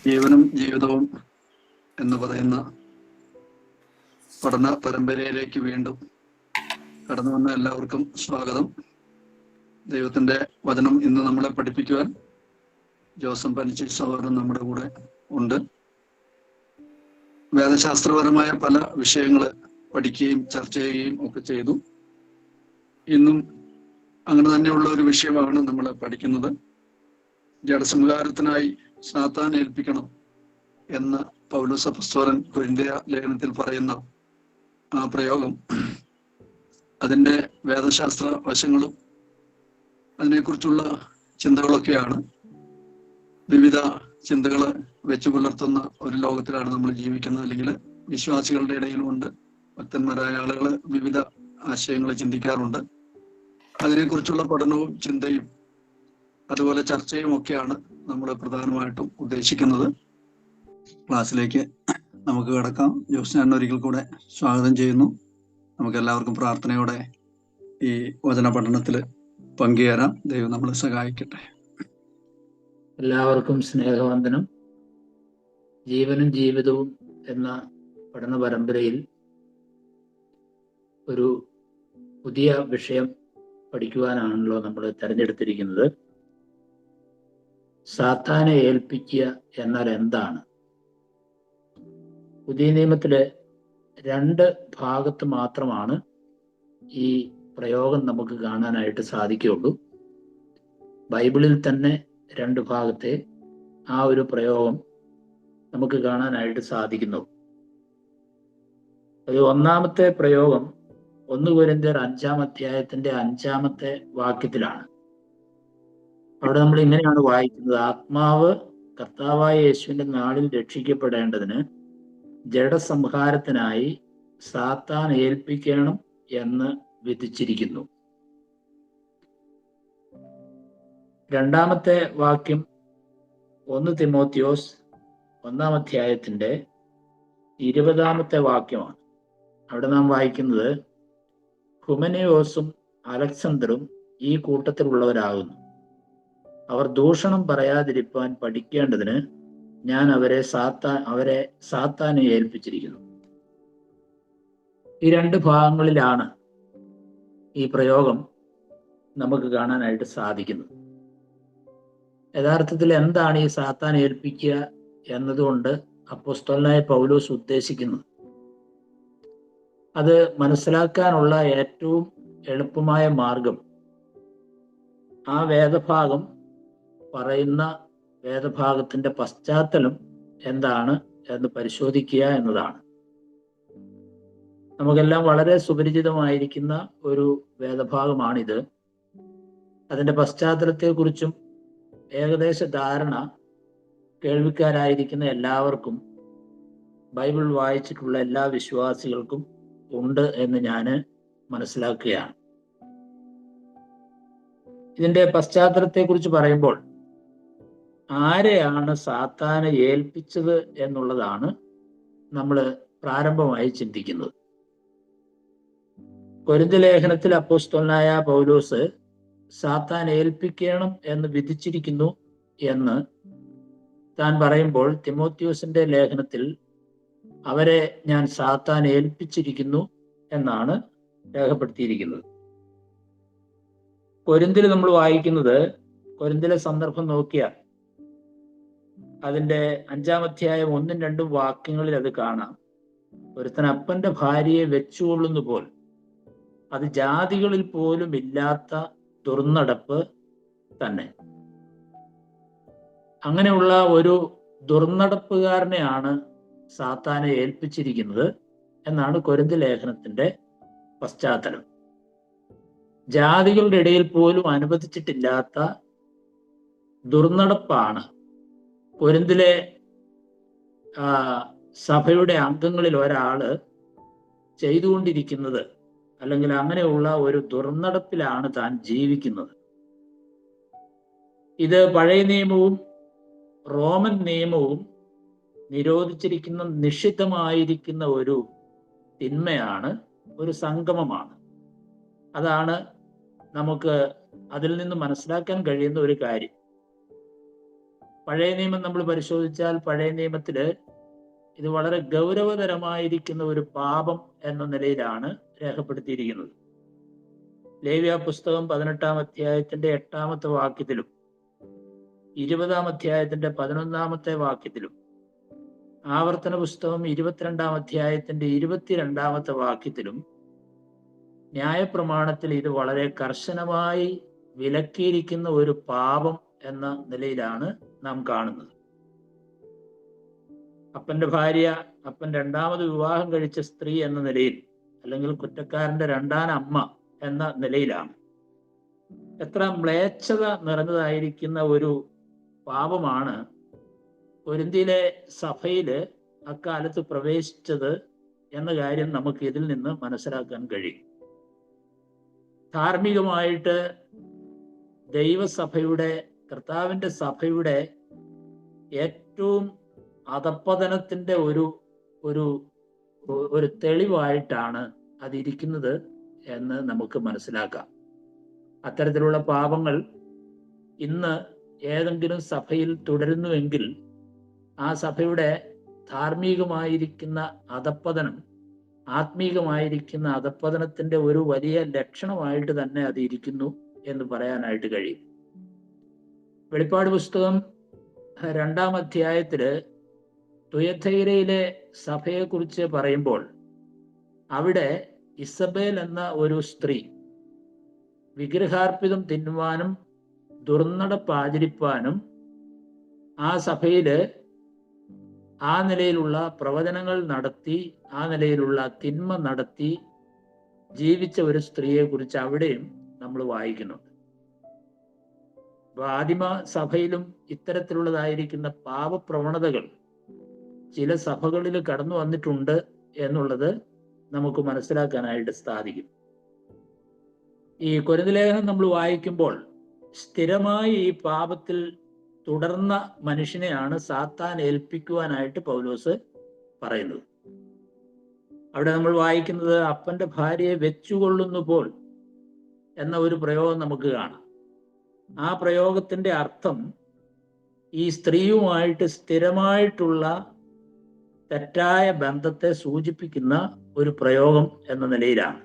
ജീവനും ജീവിതവും എന്ന് പറയുന്ന പഠന പരമ്പരയിലേക്ക് വീണ്ടും കടന്നു വന്ന എല്ലാവർക്കും സ്വാഗതം. ദൈവത്തിന്റെ വചനം ഇന്ന് നമ്മളെ പഠിപ്പിക്കുവാൻ ജോസഫ് പനിച്ചി സഹോദരൻ നമ്മുടെ കൂടെ ഉണ്ട്. വേദശാസ്ത്രപരമായ പല വിഷയങ്ങൾ പഠിക്കുകയും ചർച്ച ചെയ്യുകയും ഒക്കെ ചെയ്തു. ഇന്നും അങ്ങനെ തന്നെയുള്ള ഒരു വിഷയമാണ് നമ്മൾ പഠിക്കുന്നത്. ജഡസംഹാരത്തിനായി സാത്താൻ ഏൽപ്പിക്കണം എന്ന് പൗലോസ് അപ്പോസ്തലൻ കൊരിന്ത്യ ലേഖനത്തിൽ പറയുന്ന ആ പ്രയോഗം, അതിൻ്റെ വേദശാസ്ത്ര വശങ്ങളും അതിനെക്കുറിച്ചുള്ള ചിന്തകളൊക്കെയാണ്. വിവിധ ചിന്തകൾ വെച്ചു പുലർത്തുന്ന ഒരു ലോകത്തിലാണ് നമ്മൾ ജീവിക്കുന്നത്. അല്ലെങ്കിൽ വിശ്വാസികളുടെ ഇടയിലുമുണ്ട്, ഭക്തന്മാരായ ആളുകൾ വിവിധ ആശയങ്ങൾ ചിന്തിക്കാറുണ്ട്. അതിനെക്കുറിച്ചുള്ള പഠനവും ചിന്തയും അതുപോലെ ചർച്ചയും ഒക്കെയാണ് നമ്മൾ പ്രധാനമായിട്ടും ഉദ്ദേശിക്കുന്നത്. ക്ലാസ്സിലേക്ക് നമുക്ക് കിടക്കാം. ജോസ്റ്റാൻ ഒരിക്കൽ കൂടെ സ്വാഗതം ചെയ്യുന്നു. നമുക്ക് എല്ലാവർക്കും പ്രാർത്ഥനയോടെ ഈ വചന പഠനത്തിൽ പങ്കുചേരാം. ദൈവം നമ്മളെ സഹായിക്കട്ടെ. എല്ലാവർക്കും സ്നേഹവന്ദനം. ജീവനും ജീവിതവും എന്ന പഠന പരമ്പരയിൽ ഒരു പുതിയ വിഷയം പഠിക്കുവാനാണല്ലോ നമ്മൾ തിരഞ്ഞെടുത്തിരിക്കുന്നത്. സാത്താനെ ഏൽപ്പിക്കുക എന്നാൽ എന്താണ്? പുതിയ നിയമത്തിലെ 2 ഭാഗത്ത് മാത്രമാണ് ഈ പ്രയോഗം നമുക്ക് കാണാനായിട്ട് സാധിക്കുകയുള്ളൂ. ബൈബിളിൽ തന്നെ 2 ഭാഗത്തെ ആ ഒരു പ്രയോഗം നമുക്ക് കാണാനായിട്ട് സാധിക്കുന്നു. ഒരു ഒന്നാമത്തെ പ്രയോഗം 1 കൊരിന്ത്യർ 5-ാം അധ്യായത്തിന്റെ 5-ാമത്തെ വാക്യത്തിലാണ്. അവിടെ നമ്മൾ ഇങ്ങനെയാണ് വായിക്കുന്നത്: ആത്മാവ് കർത്താവായ യേശുവിന്റെ നാളിൽ രക്ഷിക്കപ്പെടേണ്ടതിന് ജഡസംഹാരത്തിനായി സാത്താൻ ഏൽപ്പിക്കണം എന്ന് വിധിച്ചിരിക്കുന്നു. 2-ാമത്തെ വാക്യം 1 തിമോത്തിയോസ് 1-ാം അധ്യായത്തിന്റെ 20-ാമത്തെ വാക്യമാണ്. അവിടെ നാം വായിക്കുന്നത്: ഹുമനയോസും അലക്സണ്ടറും ഈ കൂട്ടത്തിലുള്ളവരാകുന്നു. അവർ ദൂഷണം പറയാതിരിപ്പാൻ പഠിക്കേണ്ടതിന് ഞാൻ അവരെ സാത്താനെ ഏൽപ്പിച്ചിരിക്കുന്നു. ഈ 2 ഭാഗങ്ങളിലാണ് ഈ പ്രയോഗം നമുക്ക് കാണാനായിട്ട് സാധിക്കുന്നത്. യഥാർത്ഥത്തിൽ എന്താണ് ഈ സാത്താൻ ഏൽപ്പിക്കുക എന്നതുകൊണ്ട് അപ്പോസ്തലനായ പൗലോസ് ഉദ്ദേശിക്കുന്നത്? അത് മനസ്സിലാക്കാനുള്ള ഏറ്റവും എളുപ്പമായ മാർഗം ആ വേദഭാഗം പറയുന്ന വേദഭാഗത്തിന്റെ പശ്ചാത്തലം എന്താണ് എന്ന് പരിശോധിക്കുക എന്നതാണ്. നമുക്കെല്ലാം വളരെ സുപരിചിതമായിരിക്കുന്ന ഒരു വേദഭാഗമാണിത്. അതിന്റെ പശ്ചാത്തലത്തെക്കുറിച്ചും ഏകദേശ ധാരണ കേൾവിക്കാരായിരിക്കുന്ന എല്ലാവർക്കും, ബൈബിൾ വായിച്ചിട്ടുള്ള എല്ലാ വിശ്വാസികൾക്കും ഉണ്ട് എന്ന് ഞാൻ മനസ്സിലാക്കുകയാണ്. ഇതിന്റെ പശ്ചാത്തലത്തെക്കുറിച്ച് പറയുമ്പോൾ ആരെയാണ് സാത്താനെ ഏൽപ്പിച്ചത് എന്നുള്ളതാണ് നമ്മൾ പ്രാരംഭമായി ചിന്തിക്കുന്നത്. കൊരിന്ത്യ ലേഖനത്തിൽ അപ്പോസ്തലനായ പൗലോസ് സാത്താൻ ഏൽപ്പിക്കണം എന്ന് വിധിച്ചിരിക്കുന്നു എന്ന് താൻ പറയുമ്പോൾ, തിമോത്തിയോസിന്റെ ലേഖനത്തിൽ അവരെ ഞാൻ സാത്താൻ ഏൽപ്പിച്ചിരിക്കുന്നു എന്നാണ് രേഖപ്പെടുത്തിയിരിക്കുന്നത്. കൊരിന്തിൽ നമ്മൾ വായിക്കുന്നത്, കൊരിന്തിലെ സന്ദർഭം നോക്കിയാൽ അതിന്റെ 5-ാം അധ്യായം 1-2 വാക്യങ്ങളിൽ അത് കാണാം. ഒരുത്തൻ അപ്പന്റെ ഭാര്യയെ വെച്ചുകൊള്ളുന്ന പോൽ അത് ജാതികളിൽ പോലും ഇല്ലാത്ത ദുർനടപ്പ് തന്നെ. അങ്ങനെയുള്ള ഒരു ദുർനടപ്പുകാരനെയാണ് സാത്താനെ ഏൽപ്പിച്ചിരിക്കുന്നത് എന്നാണ് കൊരിന്ത്യ ലേഖനത്തിന്റെ പശ്ചാത്തലം. ജാതികളുടെ ഇടയിൽ പോലും അനുവദിച്ചിട്ടില്ലാത്ത ദുർനടപ്പാണ് കൊരിന്തിലെ സഭയുടെ അംഗങ്ങളിൽ ഒരാള് ചെയ്തുകൊണ്ടിരിക്കുന്നത്. അല്ലെങ്കിൽ അങ്ങനെയുള്ള ഒരു ദുർനടപ്പിലാണ് താൻ ജീവിക്കുന്നത്. ഇത് പഴയ നിയമവും റോമൻ നിയമവും നിരോധിച്ചിരിക്കുന്ന, നിഷിദ്ധമായിരിക്കുന്ന ഒരു തിന്മയാണ്, ഒരു സംഗമമാണ്. അതാണ് നമുക്ക് അതിൽ നിന്ന് മനസ്സിലാക്കാൻ കഴിയുന്ന ഒരു കാര്യം. പഴയ നിയമം നമ്മൾ പരിശോധിച്ചാൽ പഴയ നിയമത്തില് ഇത് വളരെ ഗൗരവതരമായിരിക്കുന്ന ഒരു പാപം എന്ന നിലയിലാണ് രേഖപ്പെടുത്തിയിരിക്കുന്നത്. ലേവ്യ പുസ്തകം 18-ാം അധ്യായത്തിന്റെ 8-ാമത്തെ വാക്യത്തിലും 20-ാം അധ്യായത്തിന്റെ 11-ാമത്തെ വാക്യത്തിലും ആവർത്തന പുസ്തകം 22-ാം അധ്യായത്തിന്റെ 22-ാമത്തെ വാക്യത്തിലും ന്യായപ്രമാണത്തിൽ ഇത് വളരെ കർശനമായി വിലക്കിയിരിക്കുന്ന ഒരു പാപം എന്ന നിലയിലാണ് നാം കാണുന്നത്. അപ്പന്റെ ഭാര്യ, അപ്പൻ രണ്ടാമത് വിവാഹം കഴിച്ച സ്ത്രീ എന്ന നിലയിൽ, അല്ലെങ്കിൽ കുറ്റക്കാരന്റെ രണ്ടാം അമ്മ എന്ന നിലയിലാണ്. എത്ര മ്ലേച്ഛത നിറഞ്ഞതായിരിക്കുന്ന ഒരു പാപമാണ് കൊരിന്തിയിലെ സഭയില് അക്കാലത്ത് പ്രവേശിച്ചത് എന്ന കാര്യം നമുക്ക് ഇതിൽ നിന്ന് മനസ്സിലാക്കാൻ കഴിയും. ധാർമ്മികമായിട്ട് ദൈവസഭയുടെ, കർത്താവിന്റെ സഭയുടെ ഏറ്റവും അധപ്പതനത്തിന്റെ ഒരു തെളിവായിട്ടാണ് അതിരിക്കുന്നത് എന്ന് നമുക്ക് മനസ്സിലാക്കാം. അത്തരത്തിലുള്ള പാപങ്ങൾ ഇന്ന് ഏതെങ്കിലും സഭയിൽ തുടരുന്നുവെങ്കിൽ ആ സഭയുടെ ധാർമ്മികമായിരിക്കുന്ന അധപ്പതനം, ആത്മീകമായിരിക്കുന്ന അധപ്പതനത്തിന്റെ ഒരു വലിയ ലക്ഷണമായിട്ട് തന്നെ അത് ഇരിക്കുന്നു എന്ന് പറയാനായിട്ട് കഴിയും. വെളിപ്പാട് പുസ്തകം 2-ാം അധ്യായത്തില് തുയഥൈരയിലെ സഭയെക്കുറിച്ച് പറയുമ്പോൾ അവിടെ ഇസബേൽ എന്ന ഒരു സ്ത്രീ വിഗ്രഹാർപ്പിതം തിന്നുവാനും ദുർനടപ്പ് ആചരിപ്പാനും ആ സഭയില് ആ നിലയിലുള്ള പ്രവചനങ്ങൾ നടത്തി, ആ നിലയിലുള്ള തിന്മ നടത്തി ജീവിച്ച ഒരു സ്ത്രീയെ കുറിച്ച് അവിടെയും നമ്മൾ വായിക്കുന്നുണ്ട്. ആദിമ സഭയിലും ഇത്തരത്തിലുള്ളതായിരിക്കുന്ന പാപപ്രവണതകൾ ചില സഭകളിൽ കടന്നു വന്നിട്ടുണ്ട് എന്നുള്ളത് നമുക്ക് മനസ്സിലാക്കാനായിട്ട് സാധിക്കും. ഈ കൊരിന്ത് ലേഖനം നമ്മൾ വായിക്കുമ്പോൾ സ്ഥിരമായി ഈ പാപത്തിൽ തുടർന്ന മനുഷ്യനെയാണ് സാത്താൻ ഏൽപ്പിക്കുവാനായിട്ട് പൗലോസ് പറയുന്നത്. അവിടെ നമ്മൾ വായിക്കുന്നത് അപ്പന്റെ ഭാര്യയെ വെച്ചുകൊള്ളുന്നു പോൽ എന്ന ഒരു പ്രയോഗം നമുക്ക് കാണാം. ആ പ്രയോഗത്തിന്റെ അർത്ഥം ഈ സ്ത്രീയുമായിട്ട് സ്ഥിരമായിട്ടുള്ള തെറ്റായ ബന്ധത്തെ സൂചിപ്പിക്കുന്ന ഒരു പ്രയോഗം എന്ന നിലയിലാണ്.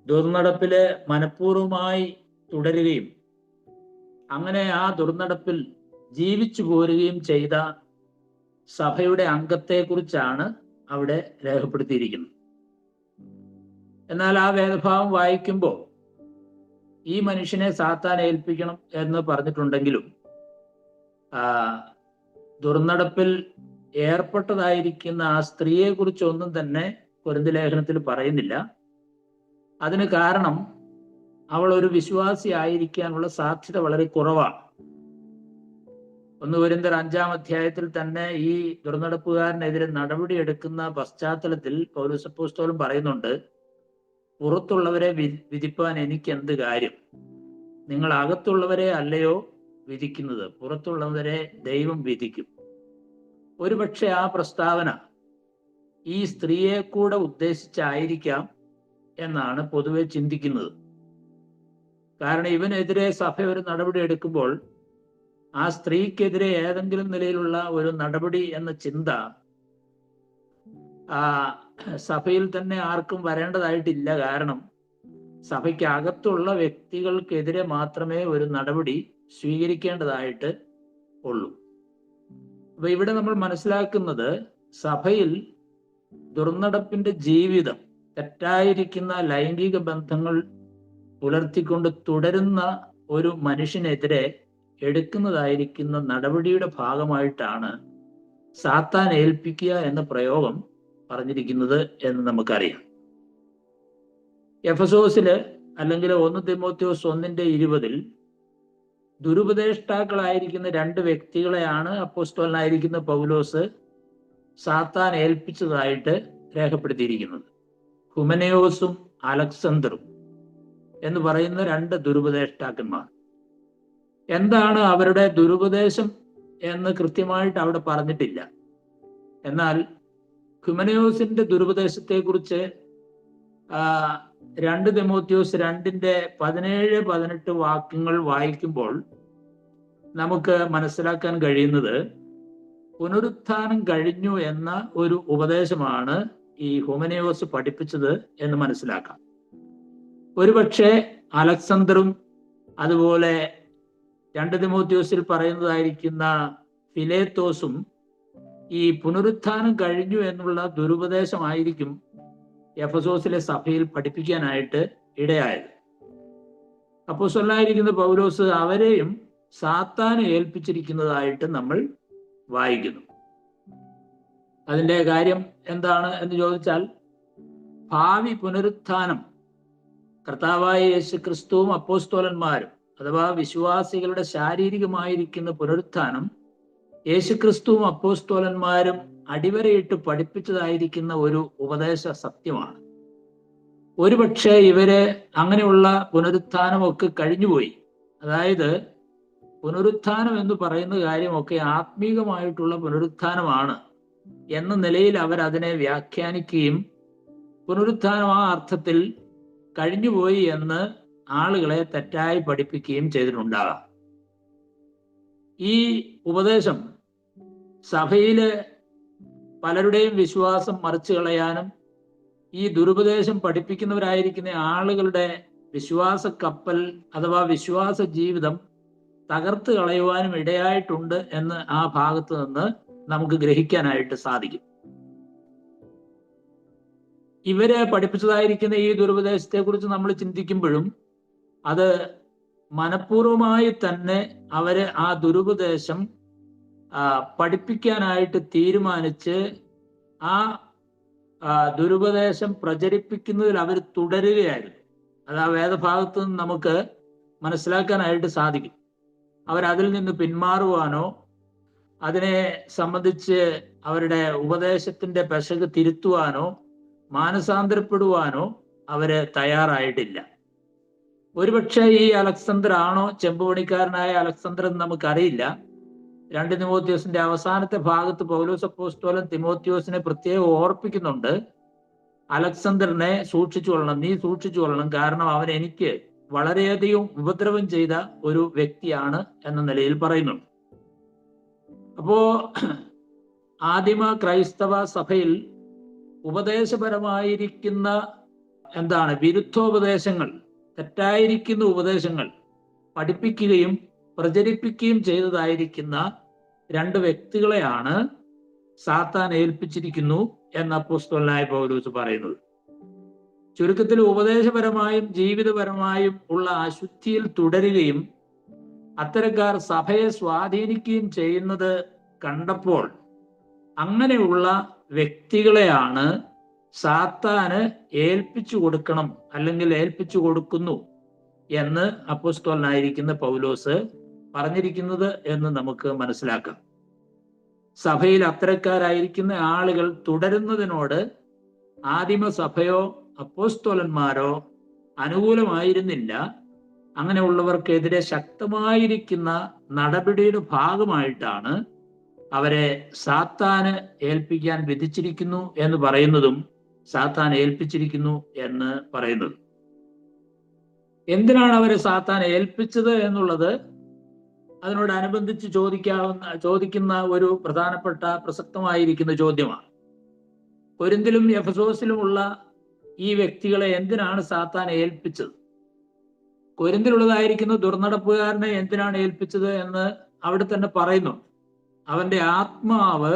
ദുർനടപ്പില് മനഃപൂർവമായി തുടരുകയും അങ്ങനെ ആ ദുർനടപ്പിൽ ജീവിച്ചു പോരുകയും ചെയ്ത സഭയുടെ അംഗത്തെക്കുറിച്ചാണ് അവിടെ രേഖപ്പെടുത്തിയിരിക്കുന്നത്. എന്നാൽ ആ വേദഭാവം വായിക്കുമ്പോൾ ഈ മനുഷ്യനെ സാത്താൻ ഏൽപ്പിക്കണം എന്ന് പറഞ്ഞിട്ടുണ്ടെങ്കിലും ദുർനടപ്പിൽ ഏർപ്പെട്ടതായിരിക്കുന്ന ആ സ്ത്രീയെ കുറിച്ചൊന്നും തന്നെ കൊരിന്ത് ലേഖനത്തിൽ പറയുന്നില്ല. അതിന് കാരണം അവൾ ഒരു വിശ്വാസി ആയിരിക്കാനുള്ള സാധ്യത വളരെ കുറവാണ്. 1 കൊരിന്ത്യർ 5-ാം അധ്യായത്തിൽ തന്നെ ഈ ദുർനടപ്പുകാരനെതിരെ നടപടിയെടുക്കുന്ന പശ്ചാത്തലത്തിൽ പൗലോസ് അപ്പോസ്തലൻ പറയുന്നുണ്ട്, പുറത്തുള്ളവരെ വിധിപ്പാൻ എനിക്ക് എന്ത് കാര്യം? നിങ്ങൾ അകത്തുള്ളവരെ അല്ലയോ വിധിക്കുന്നത്, പുറത്തുള്ളവരെ ദൈവം വിധിക്കും. ഒരുപക്ഷെ ആ പ്രസ്താവന ഈ സ്ത്രീയെ കൂടെ ഉദ്ദേശിച്ചായിരിക്കാം എന്നാണ് പൊതുവെ ചിന്തിക്കുന്നത്. കാരണം ഇവനെതിരെ സഭ ഒരു നടപടി എടുക്കുമ്പോൾ ആ സ്ത്രീക്കെതിരെ ഏതെങ്കിലും നിലയിലുള്ള ഒരു നടപടി എന്ന ചിന്ത സഭയിൽ തന്നെ ആർക്കും വരേണ്ടതായിട്ടില്ല. കാരണം സഭയ്ക്ക് അകത്തുള്ള വ്യക്തികൾക്കെതിരെ മാത്രമേ ഒരു നടപടി സ്വീകരിക്കേണ്ടതായിട്ട് ഉള്ളൂ. അപ്പൊ ഇവിടെ നമ്മൾ മനസ്സിലാക്കുന്നത് സഭയിൽ ദുർനടപ്പിന്റെ ജീവിതം, തെറ്റായിരിക്കുന്ന ലൈംഗിക ബന്ധങ്ങൾ പുലർത്തിക്കൊണ്ട് തുടരുന്ന ഒരു മനുഷ്യനെതിരെ എടുക്കുന്നതായിരിക്കുന്ന നടപടിയുടെ ഭാഗമായിട്ടാണ് സാത്താൻ ഏൽപ്പിക്കുക എന്ന പ്രയോഗം പറഞ്ഞിരിക്കുന്നത് എന്ന് നമുക്കറിയാം. എഫെസോസില് അല്ലെങ്കിൽ 1 തിമോഥെയോസ് 1:20 ദുരുപദേഷ്ടാക്കളായിരിക്കുന്ന 2 വ്യക്തികളെയാണ് അപ്പോസ്തലനായിരിക്കുന്ന പൗലോസ് സാത്താൻ ഏൽപ്പിച്ചതായിട്ട് രേഖപ്പെടുത്തിയിരിക്കുന്നത്. ഹുമനയോസും അലക്സണ്ടറും എന്ന് പറയുന്ന 2 ദുരുപദേഷ്ടാക്കന്മാർ. എന്താണ് അവരുടെ ദുരുപദേശം എന്ന് കൃത്യമായിട്ട് അവിടെ പറഞ്ഞിട്ടില്ല. എന്നാൽ ഹുമനയോസിന്റെ ദുരുപദേശത്തെക്കുറിച്ച് 2 തിമോഥെയോസ് 2:17-18 വാക്യങ്ങൾ വായിക്കുമ്പോൾ നമുക്ക് മനസ്സിലാക്കാൻ കഴിയുന്നത് പുനരുത്ഥാനം കഴിഞ്ഞു എന്ന ഒരു ഉപദേശമാണ് ഈ ഹുമനയോസ് പഠിപ്പിച്ചത് എന്ന് മനസ്സിലാക്കാം. ഒരുപക്ഷെ അലക്സണ്ടറും അതുപോലെ 2 തിമോത്തിയോസിൽ പറയുന്നതായിരിക്കുന്ന ഫിലേത്തോസും ഈ പുനരുത്ഥാനം കഴിഞ്ഞു എന്നുള്ള ദുരുപദേശമായിരിക്കും എഫെസോസിലെ സഭയിൽ പഠിപ്പിക്കാനായിട്ട് ഇടയായത്. അപ്പോസ്തലനായിരിക്കുന്ന പൗലോസ് അവരെയും സാത്താനെ ഏൽപ്പിച്ചിരിക്കുന്നതായിട്ട് നമ്മൾ വായിക്കുന്നു. അതിൻ്റെ കാര്യം എന്താണ് എന്ന് ചോദിച്ചാൽ, ഭാവി പുനരുത്ഥാനം കർത്താവായ യേശു ക്രിസ്തുവും അപ്പോസ്തലന്മാരും അഥവാ വിശ്വാസികളുടെ ശാരീരികമായിരിക്കുന്ന പുനരുത്ഥാനം യേശുക്രിസ്തുവും അപ്പോസ്തലന്മാരും അടിവരയിട്ട് പഠിപ്പിച്ചതായിരിക്കുന്ന ഒരു ഉപദേശ സത്യമാണ്. ഒരുപക്ഷെ ഇവര് അങ്ങനെയുള്ള പുനരുത്ഥാനമൊക്കെ കഴിഞ്ഞുപോയി. അതായത് പുനരുത്ഥാനം എന്ന് പറയുന്ന കാര്യമൊക്കെ ആത്മീകമായിട്ടുള്ള പുനരുത്ഥാനമാണ് എന്ന നിലയിൽ അവരതിനെ വ്യാഖ്യാനിക്കുകയും പുനരുത്ഥാനം ആ അർത്ഥത്തിൽ കഴിഞ്ഞുപോയി എന്ന് ആളുകളെ തെറ്റായി പഠിപ്പിക്കുകയും ചെയ്തിട്ടുണ്ടാകാം. ഈ ഉപദേശം സഭയിലെ പലരുടെയും വിശ്വാസം മറിച്ചു കളയാനും ഈ ദുരുപദേശം പഠിപ്പിക്കുന്നവരായിരിക്കുന്ന ആളുകളുടെ വിശ്വാസ കപ്പൽ അഥവാ വിശ്വാസ ജീവിതം തകർത്ത് കളയുവാനും ഇടയായിട്ടുണ്ട് എന്ന് ആ ഭാഗത്ത് നിന്ന് നമുക്ക് ഗ്രഹിക്കാനായിട്ട് സാധിക്കും. ഇവരെ പഠിപ്പിച്ചതായിരിക്കുന്ന ഈ ദുരുപദേശത്തെ കുറിച്ച് നമ്മൾ ചിന്തിക്കുമ്പോഴും അത് മനഃപൂർവമായി തന്നെ അവര് ആ ദുരുപദേശം പഠിപ്പിക്കാനായിട്ട് തീരുമാനിച്ച് ആ ദുരുപദേശം പ്രചരിപ്പിക്കുന്നതിൽ അവർ തുടരുകയായിരുന്നു. അത് ആ വേദഭാഗത്ത് നിന്ന് നമുക്ക് മനസ്സിലാക്കാനായിട്ട് സാധിക്കും. അവരതിൽ നിന്ന് പിന്മാറുവാനോ അതിനെ സംബന്ധിച്ച് അവരുടെ ഉപദേശത്തിന്റെ പെശക് തിരുത്തുവാനോ മാനസാന്തരപ്പെടുവാനോ അവര് തയ്യാറായിട്ടില്ല. ഒരുപക്ഷെ ഈ അലക്സണ്ടർ ആണോ ചെമ്പുപണിക്കാരനായ അലക്സണ്ടർ എന്ന് നമുക്കറിയില്ല. 2 തിമോത്തിയോസിന്റെ അവസാനത്തെ ഭാഗത്ത് പൗലോസ് അപ്പോസ്തലൻ തിമോത്തിയോസിനെ പ്രത്യേകം ഓർപ്പിക്കുന്നുണ്ട്, അലക്സണ്ടറിനെ സൂക്ഷിച്ചു കൊള്ളണം, നീ സൂക്ഷിച്ചു കൊള്ളണം, കാരണം അവൻ എനിക്ക് വളരെയധികം ഉപദ്രവം ചെയ്ത ഒരു വ്യക്തിയാണ് എന്ന നിലയിൽ പറയുന്നുണ്ട്. അപ്പോ ആദിമ ക്രൈസ്തവ സഭയിൽ ഉപദേശപരമായിരിക്കുന്ന വിരുദ്ധോപദേശങ്ങൾ, തെറ്റായിരിക്കുന്ന ഉപദേശങ്ങൾ പഠിപ്പിക്കുകയും പ്രചരിപ്പിക്കുകയും ചെയ്തതായിരിക്കുന്ന 2 വ്യക്തികളെയാണ് സാത്താൻ ഏൽപ്പിച്ചിരിക്കുന്നു എന്ന് അപ്പോസ്തലനായ പൗലോസ് പറയുന്നത്. ചുരുക്കത്തിൽ ഉപദേശപരമായും ജീവിതപരമായും ഉള്ള അശുദ്ധിയിൽ തുടരുകയും അത്തരക്കാർ സഭയെ സ്വാധീനിക്കുകയും ചെയ്യുന്നത് കണ്ടപ്പോൾ അങ്ങനെയുള്ള വ്യക്തികളെയാണ് സാത്താന് ഏൽപ്പിച്ചു കൊടുക്കണം അല്ലെങ്കിൽ ഏൽപ്പിച്ചു കൊടുക്കുന്നു എന്ന് അപ്പോസ്തലനായിരിക്കുന്ന പൗലോസ് പറഞ്ഞിരിക്കുന്നത് എന്ന് നമുക്ക് മനസ്സിലാക്കാം. സഭയിൽ അത്തരക്കാരായിരിക്കുന്ന ആളുകൾ തുടരുന്നതിനോട് ആദിമസഭയോ അപ്പോസ്തലന്മാരോ അനുകൂലമായിരുന്നില്ല. അങ്ങനെയുള്ളവർക്കെതിരെ ശക്തമായിരിക്കുന്ന നടപടിയുടെ ഭാഗമായിട്ടാണ് അവരെ സാത്താന് ഏൽപ്പിക്കാൻ വിധിച്ചിരിക്കുന്നു എന്ന് പറയുന്നതും സാത്താൻ ഏൽപ്പിച്ചിരിക്കുന്നു എന്ന് പറയുന്നതും. എന്തിനാണ് അവരെ സാത്താൻ ഏൽപ്പിച്ചത് എന്നുള്ളത് അതിനോടനുബന്ധിച്ച് ചോദിക്കുന്ന ഒരു പ്രധാനപ്പെട്ട പ്രസക്തമായിരിക്കുന്ന ചോദ്യമാണ്. കൊരിന്തിലും എഫെസോസിലുമുള്ള ഈ വ്യക്തികളെ എന്തിനാണ് സാത്താൻ ഏൽപ്പിച്ചത്? കൊരിന്തിലുള്ളതായിരിക്കുന്ന ദുർനടപ്പുകാരനെ എന്തിനാണ് ഏൽപ്പിച്ചത് എന്ന് അവിടെ തന്നെ പറയുന്നു. അവന്റെ ആത്മാവ്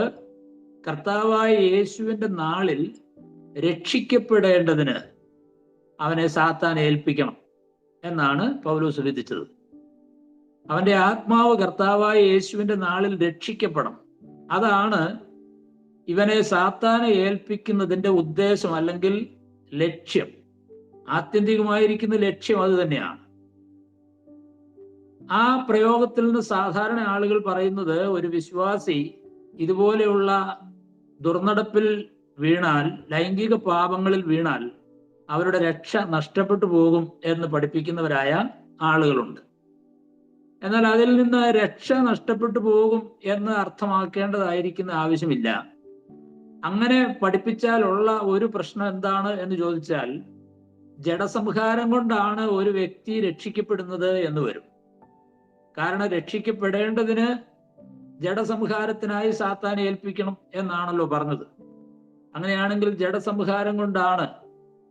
കർത്താവായ യേശുവിന്റെ നാളിൽ രക്ഷിക്കപ്പെടേണ്ടതിന് അവനെ സാത്താൻ ഏൽപ്പിക്കണം എന്നാണ് പൗലോസ് വിധിച്ചത്. അവന്റെ ആത്മാവ് കർത്താവായ യേശുവിന്റെ നാളിൽ രക്ഷിക്കപ്പെടണം. അതാണ് ഇവനെ സാത്താനെ ഏൽപ്പിക്കുന്നതിന്റെ ഉദ്ദേശം അല്ലെങ്കിൽ ലക്ഷ്യം. ആത്യന്തികമായിരിക്കുന്ന ലക്ഷ്യം അത് തന്നെയാണ്. ആ പ്രയോഗത്തിൽ നിന്ന് സാധാരണ ആളുകൾ പറയുന്നത്, ഒരു വിശ്വാസി ഇതുപോലെയുള്ള ദുർനടപ്പിൽ വീണാൽ, ലൈംഗിക പാപങ്ങളിൽ വീണാൽ അവരുടെ രക്ഷ നഷ്ടപ്പെട്ടു പോകും എന്ന് പഠിപ്പിക്കുന്നവരായ ആളുകളുണ്ട്. എന്നാൽ അതിൽ നിന്ന് രക്ഷ നഷ്ടപ്പെട്ടു പോകും എന്ന് അർത്ഥമാക്കേണ്ടതായിരിക്കുന്ന ആവശ്യമില്ല. അങ്ങനെ പഠിപ്പിച്ചാലുള്ള ഒരു പ്രശ്നം എന്താണ് എന്ന് ചോദിച്ചാൽ, ജഡസംഹാരം കൊണ്ടാണ് ഒരു വ്യക്തി രക്ഷിക്കപ്പെടുന്നത് എന്ന് വരും. കാരണം രക്ഷിക്കപ്പെടേണ്ടതിന് ജഡസംഹാരത്തിനായി സാത്താനെ ഏൽപ്പിക്കണം എന്നാണല്ലോ പറഞ്ഞത്. അങ്ങനെയാണെങ്കിൽ ജഡസംഹാരം കൊണ്ടാണ്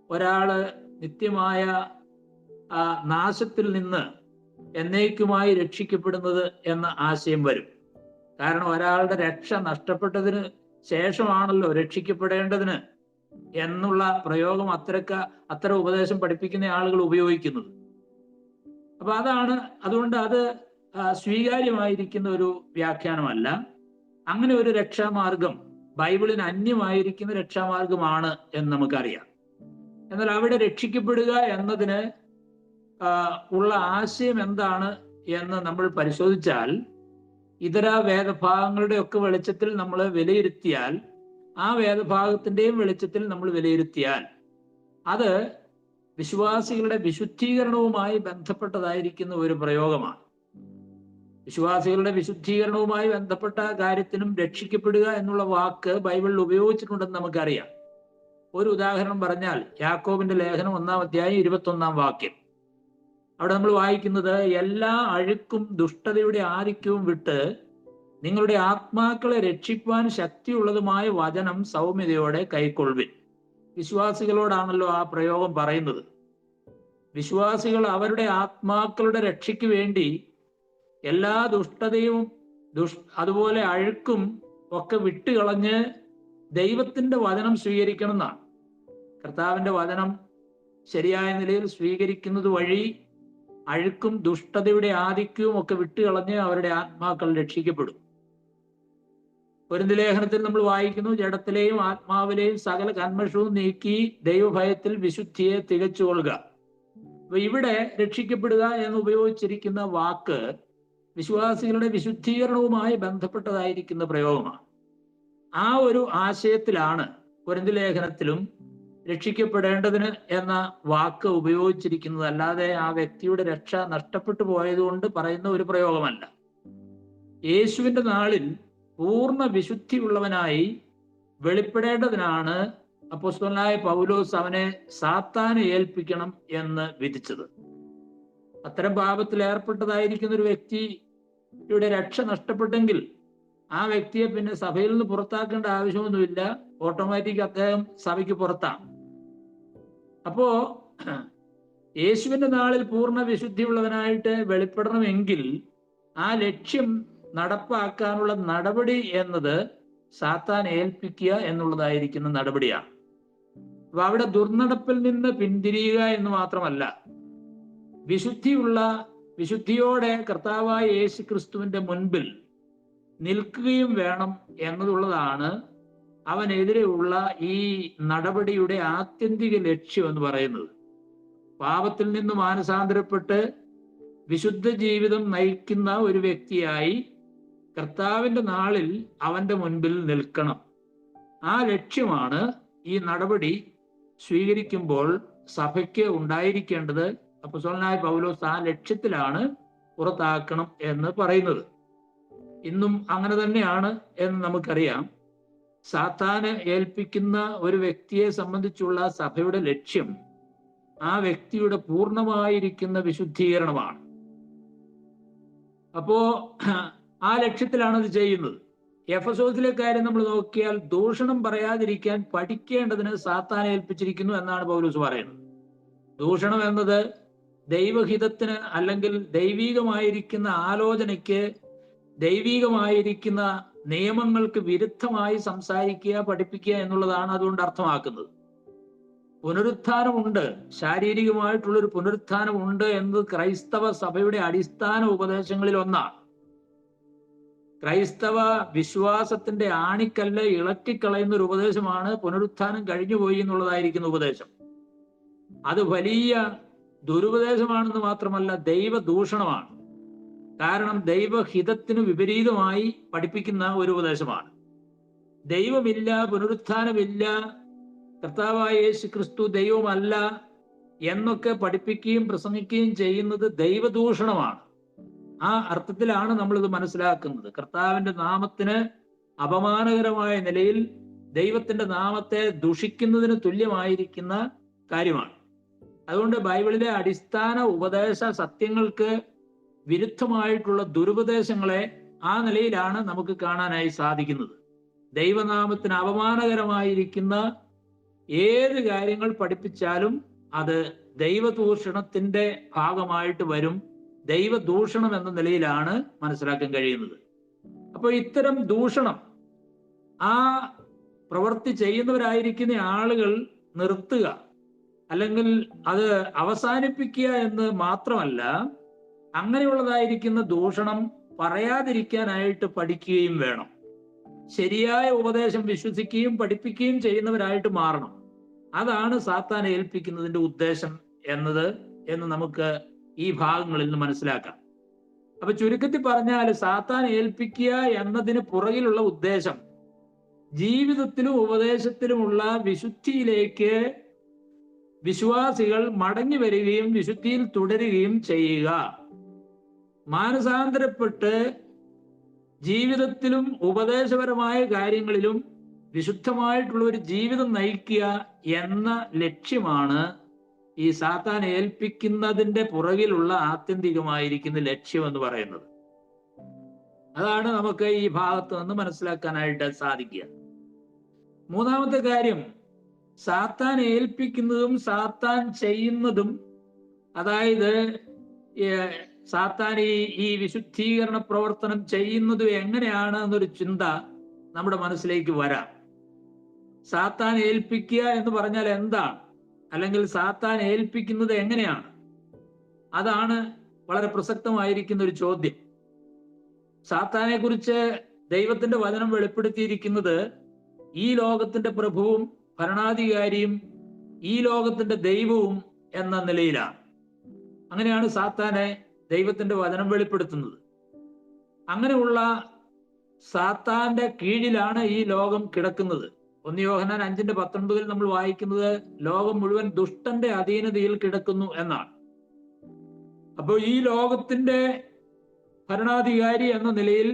ഒരാള് നിത്യമായ നാശത്തിൽ നിന്ന് എന്നേക്കുമായി രക്ഷിക്കപ്പെടുന്നത് എന്ന ആശയം വരും. കാരണം ഒരാളുടെ രക്ഷ നഷ്ടപ്പെട്ടതിന് ശേഷമാണല്ലോ രക്ഷിക്കപ്പെടേണ്ടതിന് എന്നുള്ള പ്രയോഗം അത്തരം ഉപദേശം പഠിപ്പിക്കുന്ന ആളുകൾ ഉപയോഗിക്കുന്നത്. അപ്പൊ അതുകൊണ്ട് അത് സ്വീകാര്യമായിരിക്കുന്ന ഒരു വ്യാഖ്യാനമല്ല. അങ്ങനെ ഒരു രക്ഷാമാർഗം ബൈബിളിന് അന്യമായിരിക്കുന്ന രക്ഷാമാർഗമാണ് എന്ന് നമുക്കറിയാം. എന്നാൽ അവിടെ രക്ഷിക്കപ്പെടുക എന്നതിന് ഉള്ള ആശയം എന്താണ് എന്ന് നമ്മൾ പരിശോധിച്ചാൽ, ഇതര വേദഭാഗങ്ങളുടെ ഒക്കെ വെളിച്ചത്തിൽ നമ്മൾ വിലയിരുത്തിയാൽ, ആ വേദഭാഗത്തിന്റെയും വെളിച്ചത്തിൽ നമ്മൾ വിലയിരുത്തിയാൽ, അത് വിശ്വാസികളുടെ വിശുദ്ധീകരണവുമായി ബന്ധപ്പെട്ടതായിരിക്കുന്ന ഒരു പ്രയോഗമാണ്. വിശ്വാസികളുടെ വിശുദ്ധീകരണവുമായി ബന്ധപ്പെട്ട കാര്യത്തിനും രക്ഷിക്കപ്പെടുക എന്നുള്ള വാക്ക് ബൈബിളിൽ ഉപയോഗിച്ചിട്ടുണ്ടെന്ന് നമുക്കറിയാം. ഒരു ഉദാഹരണം പറഞ്ഞാൽ യാക്കോബിന്റെ ലേഖനം 1-ാം അധ്യായം 21-ാം വാക്യം. അവിടെ നമ്മൾ വായിക്കുന്നത്, എല്ലാ അഴുക്കും ദുഷ്ടതയുടെ ആധിക്യവും വിട്ട് നിങ്ങളുടെ ആത്മാക്കളെ രക്ഷിപ്പാൻ ശക്തിയുള്ളതുമായ വചനം സൗമ്യതയോടെ കൈക്കൊള്ളുവിൻ. വിശ്വാസികളോടാണല്ലോ ആ പ്രയോഗം പറയുന്നത്. വിശ്വാസികൾ അവരുടെ ആത്മാക്കളുടെ രക്ഷയ്ക്ക് വേണ്ടി എല്ലാ ദുഷ്ടതയും അതുപോലെ അഴുക്കും ഒക്കെ വിട്ടുകളഞ്ഞ് ദൈവത്തിന്റെ വചനം സ്വീകരിക്കണം എന്നാണ്. കർത്താവിന്റെ വചനം ശരിയായ നിലയിൽ സ്വീകരിക്കുന്നത് വഴി അഴുക്കും ദുഷ്ടതയുടെ ആധിക്യവും ഒക്കെ വിട്ടുകളഞ്ഞ് അവരുടെ ആത്മാക്കൾ രക്ഷിക്കപ്പെടും. കൊരിന്ത്യർ ലേഖനത്തിൽ നമ്മൾ വായിക്കുന്നു, ജഡത്തിലെയും ആത്മാവിലെയും സകല കന്മഷവും നീക്കി ദൈവഭയത്തിൽ വിശുദ്ധിയെ തികച്ചുകൊള്ളുക. അപ്പൊ ഇവിടെ രക്ഷിക്കപ്പെടുക എന്ന് ഉപയോഗിച്ചിരിക്കുന്ന വാക്ക് വിശ്വാസികളുടെ വിശുദ്ധീകരണവുമായി ബന്ധപ്പെട്ടതായിരിക്കുന്ന പ്രയോഗമാണ്. ആ ഒരു ആശയത്തിലാണ് കൊരിന്ത്യർ ലേഖനത്തിലും രക്ഷിക്കപ്പെടേണ്ടതിന് എന്ന വാക്ക് ഉപയോഗിച്ചിരിക്കുന്നത്. അല്ലാതെ ആ വ്യക്തിയുടെ രക്ഷ നഷ്ടപ്പെട്ടു പോയതുകൊണ്ട് പറയുന്ന ഒരു പ്രയോഗമല്ല. യേശുവിന്റെ നാളിൽ പൂർണ്ണ വിശുദ്ധിയുള്ളവനായി വെളിപ്പെടേണ്ടതിനാണ് അപ്പോസ്തലനായ പൗലോസ് അവനെ സാത്താനെ ഏൽപ്പിക്കണം എന്ന് വിധിച്ചത്. അത്തരം പാപത്തിൽ ഏർപ്പെട്ടതായിരിക്കുന്ന ഒരു വ്യക്തിയുടെ രക്ഷ നഷ്ടപ്പെട്ടെങ്കിൽ ആ വ്യക്തിയെ പിന്നെ സഭയിൽ നിന്ന് പുറത്താക്കേണ്ട ആവശ്യമൊന്നുമില്ല. ഓട്ടോമാറ്റിക് അദ്ദേഹം സഭയ്ക്ക് പുറത്താണ്. അപ്പോ യേശുവിന്റെ നാളിൽ പൂർണ്ണ വിശുദ്ധിയുള്ളവനായിട്ട് വെളിപ്പെടണമെങ്കിൽ ആ ലക്ഷ്യം നടപ്പാക്കാനുള്ള നടപടി എന്നത് സാത്താൻ ഏൽപ്പിക്കുക എന്നുള്ളതായിരിക്കുന്ന നടപടിയാണ്. അപ്പൊ അവിടെ ദുർനടപ്പിൽ നിന്ന് പിന്തിരിയുക എന്ന് മാത്രമല്ല, വിശുദ്ധിയോടെ കർത്താവായ യേശു ക്രിസ്തുവിന്റെ മുൻപിൽ നിൽക്കുകയും വേണം എന്നതുള്ളതാണ് അവനെതിരെയുള്ള ഈ നടപടിയുടെ ആത്യന്തിക ലക്ഷ്യം എന്ന് പറയുന്നത്. പാപത്തിൽ നിന്ന് മാനസാന്തരപ്പെട്ട് വിശുദ്ധ ജീവിതം നയിക്കുന്ന ഒരു വ്യക്തിയായി കർത്താവിന്റെ നാളിൽ അവന്റെ മുൻപിൽ നിൽക്കണം. ആ ലക്ഷ്യമാണ് ഈ നടപടി സ്വീകരിക്കുമ്പോൾ സഭയ്ക്ക് ഉണ്ടായിരിക്കേണ്ടത്. അപ്പോസ്തലനായ പൗലോസ് ആ ലക്ഷ്യത്തിലാണ് പുറത്താക്കണം എന്ന് പറയുന്നത്. ഇന്നും അങ്ങനെ തന്നെയാണ് എന്ന് നമുക്കറിയാം. സാത്താന് ഏൽപ്പിക്കുന്ന ഒരു വ്യക്തിയെ സംബന്ധിച്ചുള്ള സഭയുടെ ലക്ഷ്യം ആ വ്യക്തിയുടെ പൂർണ്ണമായിരിക്കുന്ന വിശുദ്ധീകരണമാണ്. അപ്പോ ആ ലക്ഷ്യത്തിലാണ് അത് ചെയ്യുന്നത്. എഫെസോസിലെ കാര്യം നമ്മൾ നോക്കിയാൽ ദൂഷണം പറയാതിരിക്കാൻ പഠിക്കേണ്ടതിന് സാത്താൻ ഏൽപ്പിച്ചിരിക്കുന്നു എന്നാണ് പൗലോസ് പറയുന്നത്. ദൂഷണം എന്നത് ദൈവഹിതത്തിന് അല്ലെങ്കിൽ ദൈവികമായിരിക്കുന്ന ആലോചനയ്ക്ക്, ദൈവികമായിരിക്കുന്ന നിയമങ്ങൾക്ക് വിരുദ്ധമായി സംസാരിക്കുക, പഠിപ്പിക്കുക എന്നുള്ളതാണ് അതുകൊണ്ട് അർത്ഥമാക്കുന്നത്. പുനരുത്ഥാനമുണ്ട്, ശാരീരികമായിട്ടുള്ളൊരു പുനരുത്ഥാനമുണ്ട് എന്നത് ക്രൈസ്തവ സഭയുടെ അടിസ്ഥാന ഉപദേശങ്ങളിൽ ഒന്നാണ്. ക്രൈസ്തവ വിശ്വാസത്തിന്റെ ആണിക്കല്ല് ഇളക്കിക്കളയുന്ന ഒരു ഉപദേശമാണ് പുനരുത്ഥാനം കഴിഞ്ഞുപോയി എന്നുള്ളതായിരിക്കുന്ന ഉപദേശം. അത് വലിയ ദുരുപദേശമാണെന്ന് മാത്രമല്ല, ദൈവദൂഷണമാണ്. കാരണം ദൈവഹിതത്തിന് വിപരീതമായി പഠിപ്പിക്കുന്ന ഒരു ഉപദേശമാണ്. ദൈവമില്ല, പുനരുത്ഥാനമില്ല, കർത്താവായ യേശു ക്രിസ്തു ദൈവമല്ല എന്നൊക്കെ പഠിപ്പിക്കുകയും പ്രസംഗിക്കുകയും ചെയ്യുന്നത് ദൈവദൂഷണമാണ്. ആ അർത്ഥത്തിലാണ് നമ്മളിത് മനസ്സിലാക്കുന്നത്. കർത്താവിന്റെ നാമത്തിന് അപമാനകരമായ നിലയിൽ ദൈവത്തിന്റെ നാമത്തെ ദുഷിക്കുന്നതിന് തുല്യമായിരിക്കുന്ന കാര്യമാണ്. അതുകൊണ്ട് ബൈബിളിലെ അടിസ്ഥാന ഉപദേശ സത്യങ്ങൾക്ക് വിരുദ്ധമായിട്ടുള്ള ദുരുപദേശങ്ങളെ ആ നിലയിലാണ് നമുക്ക് കാണാനായി സാധിക്കുന്നത്. ദൈവനാമത്തിന് അപമാനകരമായിരിക്കുന്ന ഏത് കാര്യങ്ങൾ പഠിപ്പിച്ചാലും അത് ദൈവദൂഷണത്തിന്റെ ഭാഗമായിട്ട് വരും. ദൈവദൂഷണം എന്ന നിലയിലാണ് മനസ്സിലാക്കാൻ കഴിയുന്നത്. അപ്പോൾ ഇത്തരം ദൂഷണം ആ പ്രവൃത്തി ചെയ്യുന്നവരായിരിക്കുന്ന ആളുകൾ നിർത്തുക, അല്ലെങ്കിൽ അത് അവസാനിപ്പിക്കുക എന്ന് മാത്രമല്ല, അങ്ങനെയുള്ളതായിരിക്കുന്ന ദൂഷണം പറയാതിരിക്കാനായിട്ട് പഠിക്കുകയും വേണം. ശരിയായ ഉപദേശം വിശ്വസിക്കുകയും പഠിപ്പിക്കുകയും ചെയ്യുന്നവരായിട്ട് മാറണം. അതാണ് സാത്താൻ ഏൽപ്പിക്കുന്നതിന്റെ ഉദ്ദേശം എന്ന് നമുക്ക് ഈ ഭാഗങ്ങളിൽ നിന്ന് മനസ്സിലാക്കാം. അപ്പൊ ചുരുക്കത്തിൽ പറഞ്ഞാൽ, സാത്താൻ ഏൽപ്പിക്കുക എന്നതിന് പുറകിലുള്ള ഉദ്ദേശം ജീവിതത്തിലും ഉപദേശത്തിലുമുള്ള വിശുദ്ധിയിലേക്ക് വിശ്വാസികൾ മടങ്ങി വരികയും വിശുദ്ധിയിൽ തുടരുകയും ചെയ്യുക. മാനസാന്തരപ്പെട്ട് ജീവിതത്തിലും ഉപദേശപരമായ കാര്യങ്ങളിലും വിശുദ്ധമായിട്ടുള്ള ഒരു ജീവിതം നയിക്കുക എന്ന ലക്ഷ്യമാണ് ഈ സാത്താൻ ഏൽപ്പിക്കുന്നതിന്റെ പുറകിലുള്ള ആത്യന്തികമായിരിക്കുന്ന ലക്ഷ്യം എന്ന് പറയുന്നത്. അതാണ് നമുക്ക് ഈ ഭാഗത്ത് നിന്ന് മനസ്സിലാക്കാനായിട്ട് സാധിക്കുക. മൂന്നാമത്തെ കാര്യം, സാത്താൻ ഏൽപ്പിക്കുന്നതും സാത്താൻ ചെയ്യുന്നതും, അതായത് സാത്താൻ ഈ വിശുദ്ധീകരണ പ്രവർത്തനം ചെയ്യുന്നതും എങ്ങനെയാണ് എന്നൊരു ചിന്ത നമ്മുടെ മനസ്സിലേക്ക് വരാം. സാത്താൻ ഏൽപ്പിക്കുക എന്ന് പറഞ്ഞാൽ എന്താണ്, അല്ലെങ്കിൽ സാത്താൻ ഏൽപ്പിക്കുന്നത് എങ്ങനെയാണ്? അതാണ് വളരെ പ്രസക്തമായിരിക്കുന്ന ഒരു ചോദ്യം. സാത്താനെ കുറിച്ച് ദൈവത്തിന്റെ വചനം വെളിപ്പെടുത്തിയിരിക്കുന്നത് ഈ ലോകത്തിന്റെ പ്രഭുവും ഭരണാധികാരിയും ഈ ലോകത്തിന്റെ ദൈവവും എന്ന നിലയിലാണ്. അങ്ങനെയാണ് സാത്താനെ ദൈവത്തിന്റെ വചനം വെളിപ്പെടുത്തുന്നത്. അങ്ങനെയുള്ള സാത്താന്റെ കീഴിലാണ് ഈ ലോകം കിടക്കുന്നത്. 1 യോഹന്നാൻ 5:19 നമ്മൾ വായിക്കുന്നത് ലോകം മുഴുവൻ ദുഷ്ടന്റെ അധീനതയിൽ കിടക്കുന്നു എന്നാണ്. അപ്പോൾ ഈ ലോകത്തിന്റെ ഭരണാധികാരി എന്ന നിലയിൽ,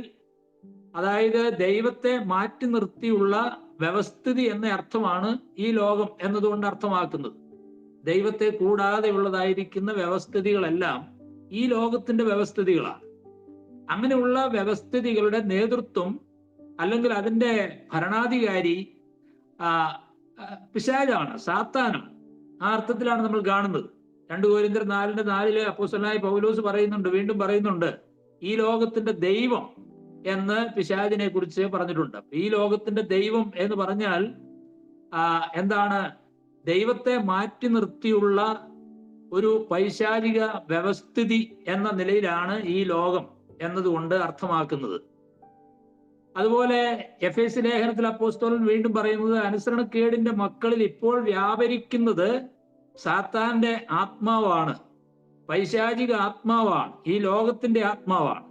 അതായത് ദൈവത്തെ മാറ്റി നിർത്തിയുള്ള വ്യവസ്ഥിതി എന്ന അർത്ഥമാണ് ഈ ലോകം എന്നതുകൊണ്ട് അർത്ഥമാക്കുന്നത്. ദൈവത്തെ കൂടാതെ ഉള്ളതായിരിക്കുന്ന വ്യവസ്ഥിതികളെല്ലാം ഈ ലോകത്തിന്റെ വ്യവസ്ഥിതികളാണ്. അങ്ങനെയുള്ള വ്യവസ്ഥിതികളുടെ നേതൃത്വം അല്ലെങ്കിൽ അതിന്റെ ഭരണാധികാരി പിശാചാണ്, സാത്താനാണ്. ആ അർത്ഥത്തിലാണ് നമ്മൾ കാണുന്നത്. 2 കൊരിന്ത്യർ 4:4 അപ്പോസ്തലനായ പൗലോസ് പറയുന്നുണ്ട്, വീണ്ടും പറയുന്നുണ്ട്, ഈ ലോകത്തിന്റെ ദൈവം എന്ന് പിശാചിനെ കുറിച്ച് പറഞ്ഞിട്ടുണ്ട്. ഈ ലോകത്തിന്റെ ദൈവം എന്ന് പറഞ്ഞാൽ എന്താണ്? ദൈവത്തെ മാറ്റി നിർത്തിയുള്ള ഒരു പൈശാചിക വ്യവസ്ഥിതി എന്ന നിലയിലാണ് ഈ ലോകം എന്നതുകൊണ്ട് അർത്ഥമാക്കുന്നത്. അതുപോലെ എഫേസ്യ ലേഖനത്തിൽ അപ്പോസ്തലൻ വീണ്ടും പറയുന്നത്, അനുസരണക്കേടിന്റെ മക്കളിൽ ഇപ്പോൾ വ്യാപരിക്കുന്നത് സാത്താന്റെ ആത്മാവാണ്, പൈശാചിക ആത്മാവാണ്, ഈ ലോകത്തിന്റെ ആത്മാവാണ്.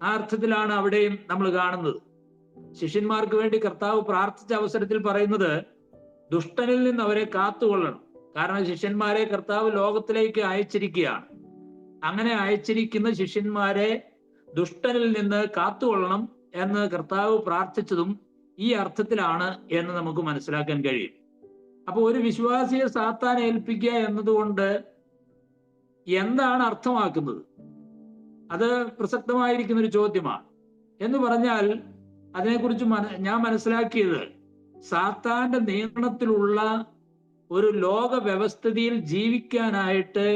ആ അർത്ഥത്തിലാണ് അവിടെയും നമ്മൾ കാണുന്നത്. ശിഷ്യന്മാർക്ക് വേണ്ടി കർത്താവ് പ്രാർത്ഥിച്ച അവസരത്തിൽ പറയുന്നത്, ദുഷ്ടനിൽ നിന്ന് അവരെ കാത്തുകൊള്ളണം. കാരണം ശിഷ്യന്മാരെ കർത്താവ് ലോകത്തിലേക്ക് അയച്ചിരിക്കുകയാണ്. അങ്ങനെ അയച്ചിരിക്കുന്ന ശിഷ്യന്മാരെ ദുഷ്ടനിൽ നിന്ന് കാത്തുകൊള്ളണം എന്ന് കർത്താവ് പ്രാർത്ഥിച്ചതും ഈ അർത്ഥത്തിലാണ് എന്ന് നമുക്ക് മനസ്സിലാക്കാൻ കഴിയും. അപ്പൊ ഒരു വിശ്വാസിയെ സാത്താൻ ഏൽപ്പിക്കുക എന്നതുകൊണ്ട് എന്താണ് അർത്ഥമാക്കുന്നത്? അത് പ്രസക്തമായിരിക്കുന്ന ഒരു ചോദ്യമാണ്. എന്ന് പറഞ്ഞാൽ അതിനെക്കുറിച്ച് ഞാൻ മനസ്സിലാക്കിയത്, സാത്താന്റെ നിയന്ത്രണത്തിലുള്ള ഒരു ലോക വ്യവസ്ഥിതിയിൽ ജീവിക്കാനായിട്ട്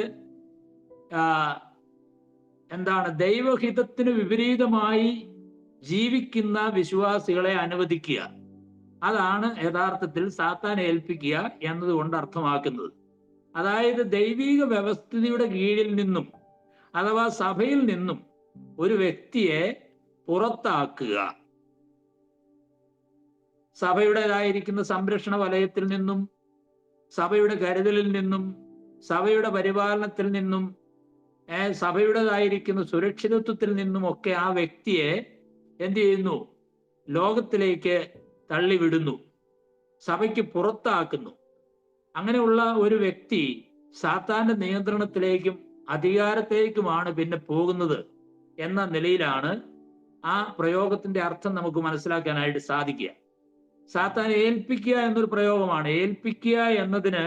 ദൈവഹിതത്തിന് വിപരീതമായി ജീവിക്കുന്ന വിശ്വാസികളെ അനുവദിക്കുക. അതാണ് യഥാർത്ഥത്തിൽ സാത്താൻ ഏൽപ്പിക്കുക എന്നതുകൊണ്ട് അർത്ഥമാക്കുന്നത്. അതായത് ദൈവിക വ്യവസ്ഥിതിയുടെ കീഴിൽ നിന്നും, അഥവാ സഭയിൽ നിന്നും ഒരു വ്യക്തിയെ പുറത്താക്കുക. സഭയുടേതായിരിക്കുന്ന സംരക്ഷണ വലയത്തിൽ നിന്നും, സഭയുടെ കരുതലിൽ നിന്നും, സഭയുടെ പരിപാലനത്തിൽ നിന്നും, സഭയുടേതായിരിക്കുന്ന സുരക്ഷിതത്വത്തിൽ നിന്നുമൊക്കെ ആ വ്യക്തിയെ എന്ത് ചെയ്യുന്നു? ലോകത്തിലേക്ക് തള്ളിവിടുന്നു, സഭയ്ക്ക് പുറത്താക്കുന്നു. അങ്ങനെയുള്ള ഒരു വ്യക്തി സാത്താന്റെ നിയന്ത്രണത്തിലേക്കും അധികാരത്തിലേക്കുമാണ് പിന്നെ പോകുന്നത് എന്ന നിലയിലാണ് ആ പ്രയോഗത്തിന്റെ അർത്ഥം നമുക്ക് മനസ്സിലാക്കാനായിട്ട് സാധിക്കുക. സാത്താൻ ഏൽപ്പിക്കുക എന്നൊരു പ്രയോഗമാണ്. ഏൽപ്പിക്കുക എന്നതിന്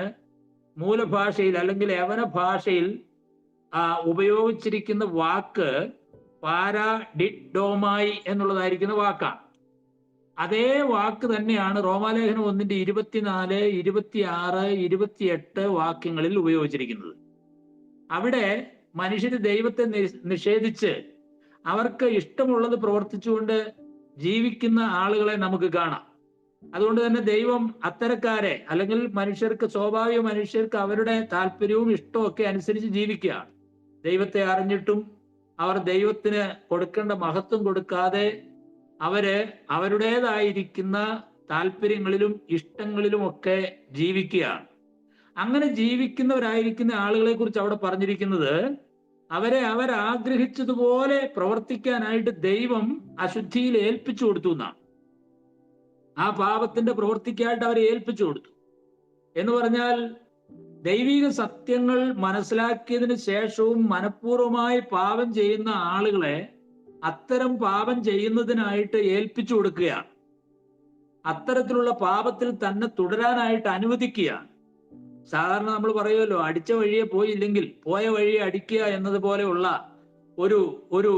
മൂലഭാഷയിൽ അല്ലെങ്കിൽ യവന ഭാഷയിൽ ഉപയോഗിച്ചിരിക്കുന്ന വാക്ക് പാരാഡിഡോമായി എന്നുള്ളതായിരിക്കുന്ന വാക്കാണ്. അതേ വാക്ക് തന്നെയാണ് റോമാലേഖനം 1:24, 26, 28 വാക്യങ്ങളിൽ ഉപയോഗിച്ചിരിക്കുന്നത്. അവിടെ മനുഷ്യര് ദൈവത്തെ നിഷേധിച്ച് അവർക്ക് ഇഷ്ടമുള്ളത് പ്രവർത്തിച്ചുകൊണ്ട് ജീവിക്കുന്ന ആളുകളെ നമുക്ക് കാണാം. അതുകൊണ്ട് തന്നെ ദൈവം അത്തരക്കാരെ, അല്ലെങ്കിൽ സ്വാഭാവിക മനുഷ്യർക്ക് അവരുടെ താല്പര്യവും ഇഷ്ടവും ഒക്കെ അനുസരിച്ച് ജീവിക്കുകയാണ്. ദൈവത്തെ അറിഞ്ഞിട്ടും അവർ ദൈവത്തിന് കൊടുക്കേണ്ട മഹത്വം കൊടുക്കാതെ അവരുടേതായിരിക്കുന്ന താല്പര്യങ്ങളിലും ഇഷ്ടങ്ങളിലും ഒക്കെ ജീവിക്കുകയാണ്. അങ്ങനെ ജീവിക്കുന്നവരായിരിക്കുന്ന ആളുകളെ കുറിച്ച് അവിടെ പറഞ്ഞിരിക്കുന്നത്, അവരാഗ്രഹിച്ചതുപോലെ പ്രവർത്തിക്കാനായിട്ട് ദൈവം അശുദ്ധിയിൽ ഏൽപ്പിച്ചു കൊടുത്തു എന്നാണ്. ആ പാപത്തിന്റെ പ്രവൃത്തിക്കായിട്ട് അവരെ ഏൽപ്പിച്ചു കൊടുത്തു എന്ന് പറഞ്ഞാൽ, ദൈവിക സത്യങ്ങൾ മനസ്സിലാക്കിയതിന് ശേഷവും മനഃപൂർവ്വമായി പാപം ചെയ്യുന്ന ആളുകളെ അത്തരം പാപം ചെയ്യുന്നതിനായിട്ട് ഏൽപ്പിച്ചു കൊടുക്കുകയാണ്. അത്തരത്തിലുള്ള പാപത്തിൽ തന്നെ തുടരാനായിട്ട് അനുവദിക്കുകയാണ്. സാധാരണ നമ്മൾ പറയുമല്ലോ, അടിച്ച വഴിയെ പോയില്ലെങ്കിൽ പോയ വഴിയെ അടിക്കുക എന്നതുപോലെയുള്ള ഒരു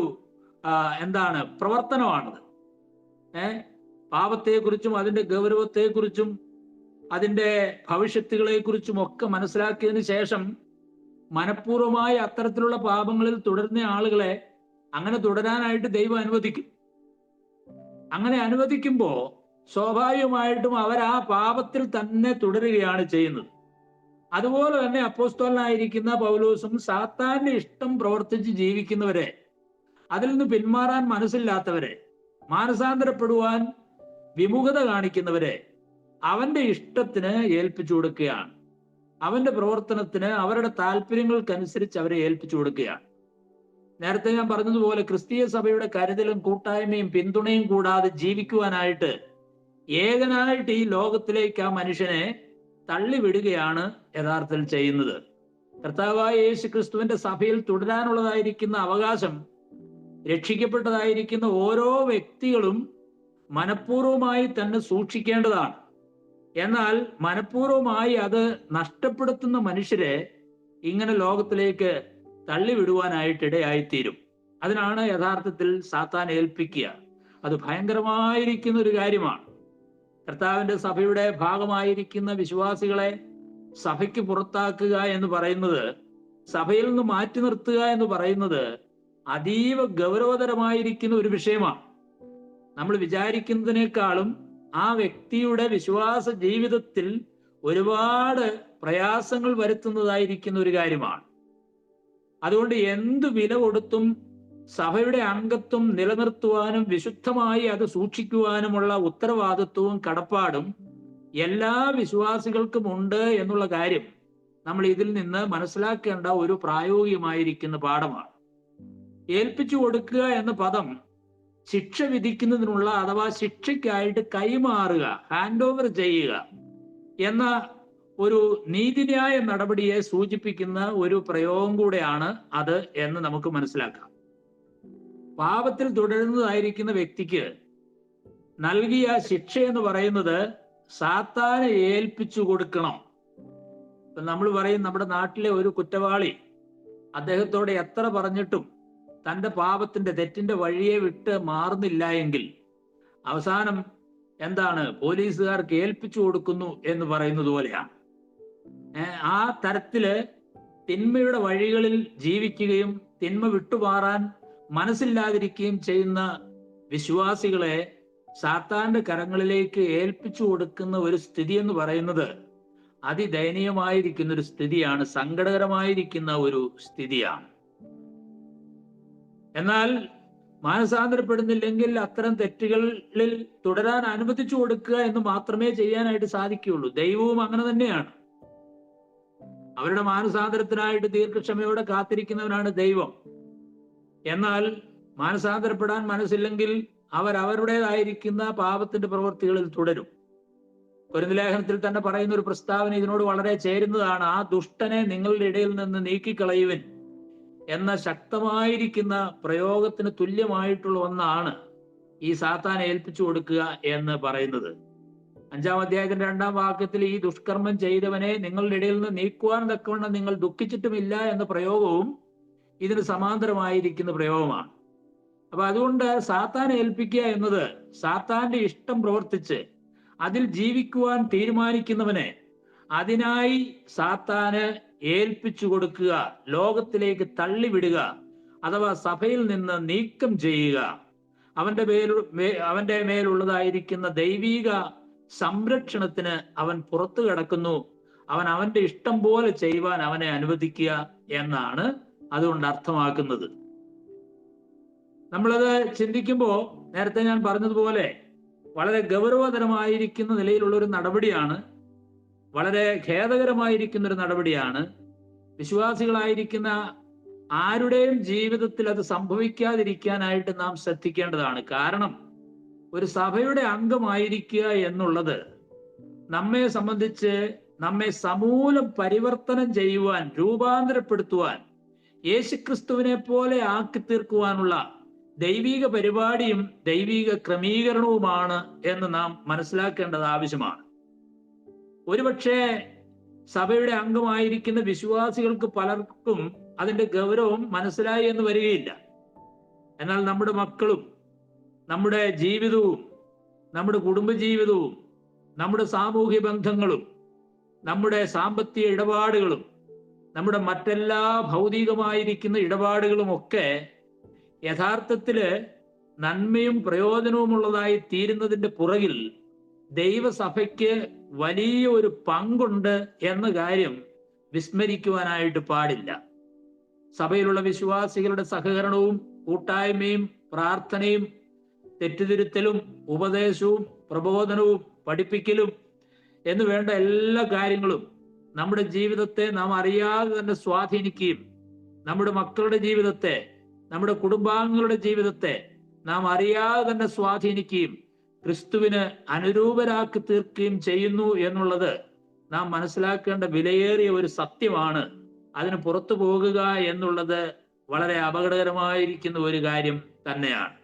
പ്രവർത്തനമാണത്. പാപത്തെക്കുറിച്ചും അതിന്റെ ഗൗരവത്തെക്കുറിച്ചും അതിന്റെ ഭവിഷ്യത്തുകളെ കുറിച്ചും ഒക്കെ മനസ്സിലാക്കിയതിന് ശേഷം മനഃപൂർവ്വമായി അത്തരത്തിലുള്ള പാപങ്ങളിൽ തുടരുന്ന ആളുകളെ അങ്ങനെ തുടരാനായിട്ട് ദൈവം അനുവദിക്കും. അങ്ങനെ അനുവദിക്കുമ്പോൾ സ്വാഭാവികമായിട്ടും അവർ ആ പാപത്തിൽ തന്നെ തുടരുകയാണ് ചെയ്യുന്നത്. അതുപോലെ തന്നെ അപ്പോസ്തലനായിരിക്കുന്ന പൗലോസും സാത്താന്റെ ഇഷ്ടം പ്രവർത്തിച്ച് ജീവിക്കുന്നവരെ, അതിൽ നിന്ന് പിന്മാറാൻ മനസ്സില്ലാത്തവരെ, മാനസാന്തരപ്പെടുവാൻ വിമുഖത കാണിക്കുന്നവരെ അവന്റെ ഇഷ്ടത്തിന് ഏൽപ്പിച്ചു കൊടുക്കുകയാണ്. അവന്റെ പ്രവർത്തനത്തിന്, അവരുടെ താല്പര്യങ്ങൾക്കനുസരിച്ച് അവരെ ഏൽപ്പിച്ചു കൊടുക്കുകയാണ്. നേരത്തെ ഞാൻ പറഞ്ഞതുപോലെ ക്രിസ്തീയ സഭയുടെ കരുതലും കൂട്ടായ്മയും പിന്തുണയും കൂടാതെ ജീവിക്കുവാനായിട്ട് ഏകനായിട്ട് ഈ ലോകത്തിലേക്ക് ആ മനുഷ്യനെ തള്ളിവിടുകയാണ് യഥാർത്ഥത്തിൽ ചെയ്യുന്നത്. കർത്താവായ യേശു ക്രിസ്തുവിന്റെ സഭയിൽ തുടരാനുള്ളതായിരിക്കുന്ന അവകാശം രക്ഷിക്കപ്പെട്ടതായിരിക്കുന്ന ഓരോ വ്യക്തികളും മനഃപൂർവ്വമായി തന്നെ സൂക്ഷിക്കേണ്ടതാണ്. എന്നാൽ മനഃപൂർവ്വമായി അത് നഷ്ടപ്പെടുത്തുന്ന മനുഷ്യരെ ഇങ്ങനെ ലോകത്തിലേക്ക് തള്ളിവിടുവാനായിട്ടിടയായിത്തീരും. അതിനാണ് യഥാർത്ഥത്തിൽ സാത്താൻ ഏൽപ്പിക്കുക. അത് ഭയങ്കരമായിരിക്കുന്ന ഒരു കാര്യമാണ്. കർത്താവിന്റെ സഭയുടെ ഭാഗമായിരിക്കുന്ന വിശ്വാസികളെ സഭയ്ക്ക് പുറത്താക്കുക എന്ന് പറയുന്നത്, സഭയിൽ നിന്ന് മാറ്റി നിർത്തുക എന്ന് പറയുന്നത് അതീവ ഗൗരവതരമായിരിക്കുന്ന ഒരു വിഷയമാണ്. നമ്മൾ വിചാരിക്കുന്നതിനേക്കാളും ആ വ്യക്തിയുടെ വിശ്വാസ ജീവിതത്തിൽ ഒരുപാട് പ്രയാസങ്ങൾ വരുത്തുന്നതായിരിക്കുന്ന ഒരു കാര്യമാണ്. അതുകൊണ്ട് എന്ത് വില കൊടുത്തും സഭയുടെ അംഗത്വം നിലനിർത്തുവാനും വിശുദ്ധമായി അത് സൂക്ഷിക്കുവാനുമുള്ള ഉത്തരവാദിത്വവും കടപ്പാടും എല്ലാ വിശ്വാസികൾക്കും ഉണ്ട് എന്നുള്ള കാര്യം നമ്മൾ ഇതിൽ നിന്ന് മനസ്സിലാക്കേണ്ട ഒരു പ്രായോഗികമായിരിക്കുന്ന പാഠമാണ്. ഏൽപ്പിച്ചു കൊടുക്കുക എന്ന പദം ശിക്ഷ വിധിക്കുന്നതിനുള്ള, അഥവാ ശിക്ഷയ്ക്കായിട്ട് കൈമാറുക, ഹാൻഡ് ഓവർ ചെയ്യുക എന്ന ഒരു നീതിന്യായ നടപടിയെ സൂചിപ്പിക്കുന്ന ഒരു പ്രയോഗം കൂടെയാണ് അത് എന്ന് നമുക്ക് മനസ്സിലാക്കാം. പാപത്തിൽ തുടരുന്നതായിരിക്കുന്ന വ്യക്തിക്ക് നൽകിയ ശിക്ഷ എന്ന് പറയുന്നത് സാത്താനെ ഏൽപ്പിച്ചു കൊടുക്കണം. നമ്മൾ പറയും, നമ്മുടെ നാട്ടിലെ ഒരു കുറ്റവാളി അദ്ദേഹത്തോട് എത്ര പറഞ്ഞിട്ടും തൻ്റെ പാപത്തിന്റെ തെറ്റിന്റെ വഴിയെ വിട്ട് മാറുന്നില്ല എങ്കിൽ അവസാനം പോലീസുകാർക്ക് ഏൽപ്പിച്ചു കൊടുക്കുന്നു എന്ന് പറയുന്നത് പോലെയാണ്. ആ തരത്തില് തിന്മയുടെ വഴികളിൽ ജീവിക്കുകയും തിന്മ വിട്ടുമാറാൻ മനസ്സില്ലാതിരിക്കുകയും ചെയ്യുന്ന വിശ്വാസികളെ സാത്താന്റെ കരങ്ങളിലേക്ക് ഏൽപ്പിച്ചു കൊടുക്കുന്ന ഒരു സ്ഥിതി എന്ന് പറയുന്നത് അതിദയനീയമായിരിക്കുന്ന ഒരു സ്ഥിതിയാണ്, സങ്കടകരമായിരിക്കുന്ന ഒരു സ്ഥിതിയാണ്. എന്നാൽ മാനസാന്തരപ്പെടുന്നില്ലെങ്കിൽ അത്തരം തെറ്റുകളിൽ തുടരാൻ അനുവദിച്ചു കൊടുക്കുക എന്ന് മാത്രമേ ചെയ്യാനായിട്ട് സാധിക്കുകയുള്ളൂ. ദൈവവും അങ്ങനെ തന്നെയാണ്. അവരുടെ മാനസാന്തരത്തിനായിട്ട് ദീർഘക്ഷമയോടെ കാത്തിരിക്കുന്നവനാണ് ദൈവം. എന്നാൽ മാനസാന്തരപ്പെടാൻ മനസ്സില്ലെങ്കിൽ അവരുടേതായിരിക്കുന്ന പാപത്തിന്റെ പ്രവൃത്തികളിൽ തുടരും. കൊരിന്ത്യലേഖനത്തിൽ തന്നെ പറയുന്ന ഒരു പ്രസ്താവന ഇതിനോട് വളരെ ചേരുന്നതാണ്. ആ ദുഷ്ടനെ നിങ്ങളുടെ ഇടയിൽ നിന്ന് നീക്കിക്കളയുവിൻ എന്ന ശക്തമായിരിക്കുന്ന പ്രയോഗത്തിന് തുല്യമായിട്ടുള്ള ഒന്നാണ് ഈ സാത്താനെ ഏൽപ്പിച്ചു കൊടുക്കുക എന്ന് പറയുന്നത്. 5-ാം അധ്യായത്തിന്റെ 2-ാം വാക്യത്തിൽ ഈ ദുഷ്കർമ്മം ചെയ്തവനെ നിങ്ങളുടെ ഇടയിൽ നിന്ന് നീക്കുവാൻ തക്കവണ്ണം നിങ്ങൾ ദുഃഖിച്ചിട്ടുമില്ല എന്ന പ്രയോഗവും ഇതിന് സമാന്തരമായിരിക്കുന്ന പ്രയോഗമാണ്. അപ്പൊ അതുകൊണ്ട് സാത്താനെ ഏൽപ്പിക്കുക എന്നത് സാത്താന്റെ ഇഷ്ടം പ്രവർത്തിച്ച് അതിൽ ജീവിക്കുവാൻ തീരുമാനിക്കുന്നവനെ അതിനായി സാത്താന് ഏൽപ്പിച്ചു കൊടുക്കുക, ലോകത്തിലേക്ക് തള്ളിവിടുക, അഥവാ സഭയിൽ നിന്ന് നീക്കം ചെയ്യുക. അവന്റെ മേലുള്ളതായിരിക്കുന്ന ദൈവീക സംരക്ഷണത്തിന് അവൻ പുറത്തു കിടക്കുന്നു. അവന്റെ ഇഷ്ടം പോലെ ചെയ്യുവാൻ അവനെ അനുവദിക്കുക എന്നാണ് അതുകൊണ്ട് അർത്ഥമാക്കുന്നത്. നമ്മളത് ചിന്തിക്കുമ്പോൾ നേരത്തെ ഞാൻ പറഞ്ഞതുപോലെ വളരെ ഗൗരവതരമായിരിക്കുന്ന നിലയിലുള്ള ഒരു നടപടിയാണ്, വളരെ ഖേദകരമായിരിക്കുന്ന ഒരു നടപടിയാണ്. വിശ്വാസികളായിരിക്കുന്ന ആരുടെയും ജീവിതത്തിൽ അത് സംഭവിക്കാതിരിക്കാനായിട്ട് നാം ശ്രദ്ധിക്കേണ്ടതാണ്. കാരണം ഒരു സഭയുടെ അംഗമായിരിക്കുക എന്നുള്ളത് നമ്മെ സംബന്ധിച്ച് നമ്മെ സമൂലം പരിവർത്തനം ചെയ്യുവാൻ, രൂപാന്തരപ്പെടുത്തുവാൻ, യേശുക്രിസ്തുവിനെ പോലെ ആക്കി തീർക്കുവാനുള്ള ദൈവിക പരിപാടിയും ദൈവിക ക്രമീകരണവുമാണ് എന്ന് നാം മനസ്സിലാക്കേണ്ടത് ആവശ്യമാണ്. ഒരുപക്ഷെ സഭയുടെ അംഗമായിരിക്കുന്ന വിശ്വാസികൾക്ക് പലർക്കും അതിന്റെ ഗൗരവം മനസ്സിലായി എന്ന് വരികയില്ല. എന്നാൽ നമ്മുടെ മക്കളും നമ്മുടെ ജീവിതവും നമ്മുടെ കുടുംബജീവിതവും നമ്മുടെ സാമൂഹ്യ ബന്ധങ്ങളും നമ്മുടെ സാമ്പത്തിക ഇടപാടുകളും നമ്മുടെ മറ്റെല്ലാ ഭൗതികമായിരിക്കുന്ന ഇടപാടുകളും ഒക്കെ യഥാർത്ഥത്തില് നന്മയും പ്രയോജനവുമുള്ളതായി തീരുന്നതിന്റെ പുറകിൽ ദൈവസഭയ്ക്ക് വലിയ ഒരു പങ്കുണ്ട് എന്ന കാര്യം വിസ്മരിക്കുവാനായിട്ട് പാടില്ല. സഭയിലുള്ള വിശ്വാസികളുടെ സഹകരണവും കൂട്ടായ്മയും പ്രാർത്ഥനയും തെറ്റുതിരുത്തലും ഉപദേശവും പ്രബോധനവും പഠിപ്പിക്കലും എന്ന് വേണ്ട എല്ലാ കാര്യങ്ങളും നമ്മുടെ ജീവിതത്തെ നാം അറിയാതെ തന്നെ സ്വാധീനിക്കുകയും നമ്മുടെ മക്കളുടെ ജീവിതത്തെ, നമ്മുടെ കുടുംബാംഗങ്ങളുടെ ജീവിതത്തെ നാം അറിയാതെ തന്നെ സ്വാധീനിക്കുകയും ക്രിസ്തുവിന് അനുരൂപരാക്കി തീർക്കുകയും ചെയ്യുന്നു എന്നുള്ളത് നാം മനസ്സിലാക്കേണ്ട വിലയേറിയ ഒരു സത്യമാണ്. അതിന് പുറത്തു പോകുക എന്നുള്ളത് വളരെ അപകടകരമായിരിക്കുന്ന ഒരു കാര്യം തന്നെയാണ്.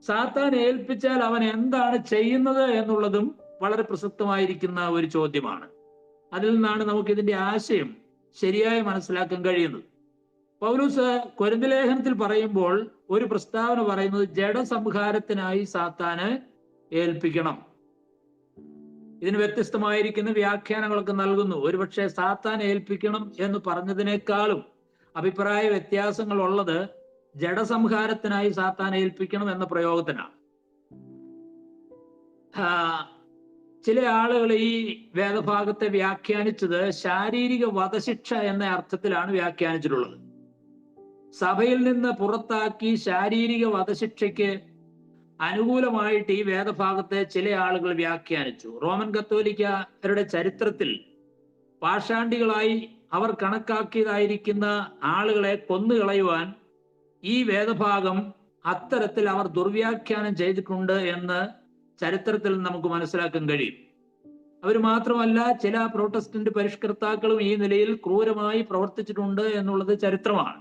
സാത്താൻ ഏൽപ്പിച്ചാൽ അവൻ എന്താണ് ചെയ്യുന്നത് എന്നുള്ളതും വളരെ പ്രസക്തമായിരിക്കുന്ന ഒരു ചോദ്യമാണ്. അതിൽ നിന്നാണ് നമുക്ക് ഇതിന്റെ ആശയം ശരിയായി മനസ്സിലാക്കാൻ കഴിയുന്നത്. പൗലോസ് കൊരിന്ത്യർ ലേഖനത്തിൽ പറയുമ്പോൾ ഒരു പ്രസ്താവന പറയുന്നത് ജഡസംഹാരത്തിനായി സാത്താന് ഏൽപ്പിക്കണം. ഇതിന് വ്യത്യസ്തമായിരിക്കുന്ന വ്യാഖ്യാനങ്ങളൊക്കെ നൽകുന്നു. ഒരുപക്ഷെ സാത്താൻ ഏൽപ്പിക്കണം എന്ന് പറഞ്ഞതിനേക്കാളും അഭിപ്രായ വ്യത്യാസങ്ങൾ ഉള്ളത് ജഡസംഹാരത്തിനായി സാത്താൻ ഏൽപ്പിക്കണം എന്ന പ്രയോഗത്തിനാണ്. ചില ആളുകൾ ഈ വേദഭാഗത്തെ വ്യാഖ്യാനിച്ചത് ശാരീരിക വധശിക്ഷ എന്ന അർത്ഥത്തിലാണ് വ്യാഖ്യാനിച്ചിട്ടുള്ളത്. സഭയിൽ നിന്ന് പുറത്താക്കി ശാരീരിക വധശിക്ഷയ്ക്ക് അനുകൂലമായിട്ട് ഈ വേദഭാഗത്തെ ചില ആളുകൾ വ്യാഖ്യാനിച്ചു. റോമൻ കത്തോലിക്കരുടെ ചരിത്രത്തിൽ പാഷാണ്ടികളായി അവർ കണക്കാക്കിയതായിരിക്കുന്ന ആളുകളെ കൊന്നുകളയുവാൻ ഈ വേദഭാഗം അത്തരത്തിൽ അവർ ദുർവ്യാഖ്യാനം ചെയ്തിട്ടുണ്ട് എന്ന് ചരിത്രത്തിൽ നമുക്ക് മനസ്സിലാക്കാൻ കഴിയും. അവർ മാത്രമല്ല, ചില പ്രോട്ടസ്റ്റന്റ് പരിഷ്കർത്താക്കളും ഈ നിലയിൽ ക്രൂരമായി പ്രവർത്തിച്ചിട്ടുണ്ട് എന്നുള്ളത് ചരിത്രമാണ്.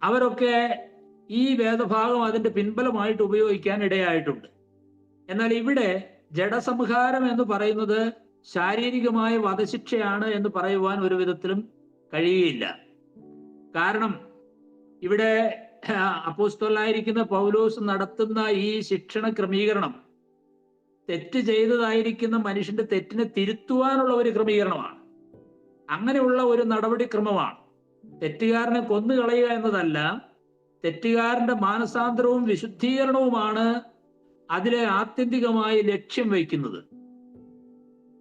അവരൊക്കെ ഈ വേദഭാഗം അതിന്റെ പിൻബലമായിട്ട് ഉപയോഗിക്കാൻ ഇടയായിട്ടുണ്ട്. എന്നാൽ ഇവിടെ ജഡസംഹാരം എന്ന് പറയുന്നത് ശാരീരികമായ വധശിക്ഷയാണ് എന്ന് പറയുവാൻ ഒരു വിധത്തിലും കഴിയുകയില്ല. കാരണം ഇവിടെ അപ്പോസ്തലനായിരിക്കുന്ന പൗലോസ് നടത്തുന്ന ഈ ശിക്ഷണ ക്രമീകരണം തെറ്റ് ചെയ്തതായിരിക്കുന്ന മനുഷ്യന്റെ തെറ്റിനെ തിരുത്തുവാനുള്ള ഒരു ക്രമീകരണമാണ്. അങ്ങനെയുള്ള ഒരു നടപടിക്രമമാണ്. തെറ്റുകാരനെ കൊന്നുകളയുക എന്നതല്ല, തെറ്റുകാരന്റെ മാനസാന്തരവും വിശുദ്ധീകരണവുമാണ് അതിലെ ആത്യന്തികമായി ലക്ഷ്യം വയ്ക്കുന്നത്.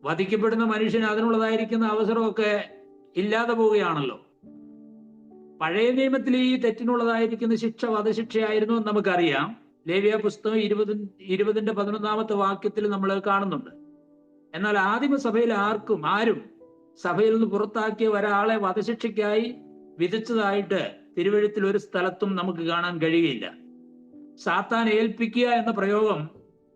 വധിക്കപ്പെടുന്ന മനുഷ്യന് അതിനുള്ളതായിരിക്കുന്ന അവസരമൊക്കെ ഇല്ലാതെ പോവുകയാണല്ലോ. പഴയ നിയമത്തിൽ ഈ തെറ്റിനുള്ളതായിരിക്കുന്ന ശിക്ഷ വധശിക്ഷയായിരുന്നു എന്ന് നമുക്കറിയാം. ലേവ്യ പുസ്തകം 20:11 വാക്യത്തിൽ നമ്മൾ കാണുന്നുണ്ട്. എന്നാൽ ആദിമസഭയിൽ ആരും സഭയിൽ നിന്ന് പുറത്താക്കിയ ഒരാളെ വധശിക്ഷയ്ക്കായി വിധിച്ചതായിട്ട് തിരുവെഴുത്തിൽ ഒരു സ്ഥലത്തും നമുക്ക് കാണാൻ കഴിയുകയില്ല. സാത്താൻ ഏൽപ്പിക്കുക എന്ന പ്രയോഗം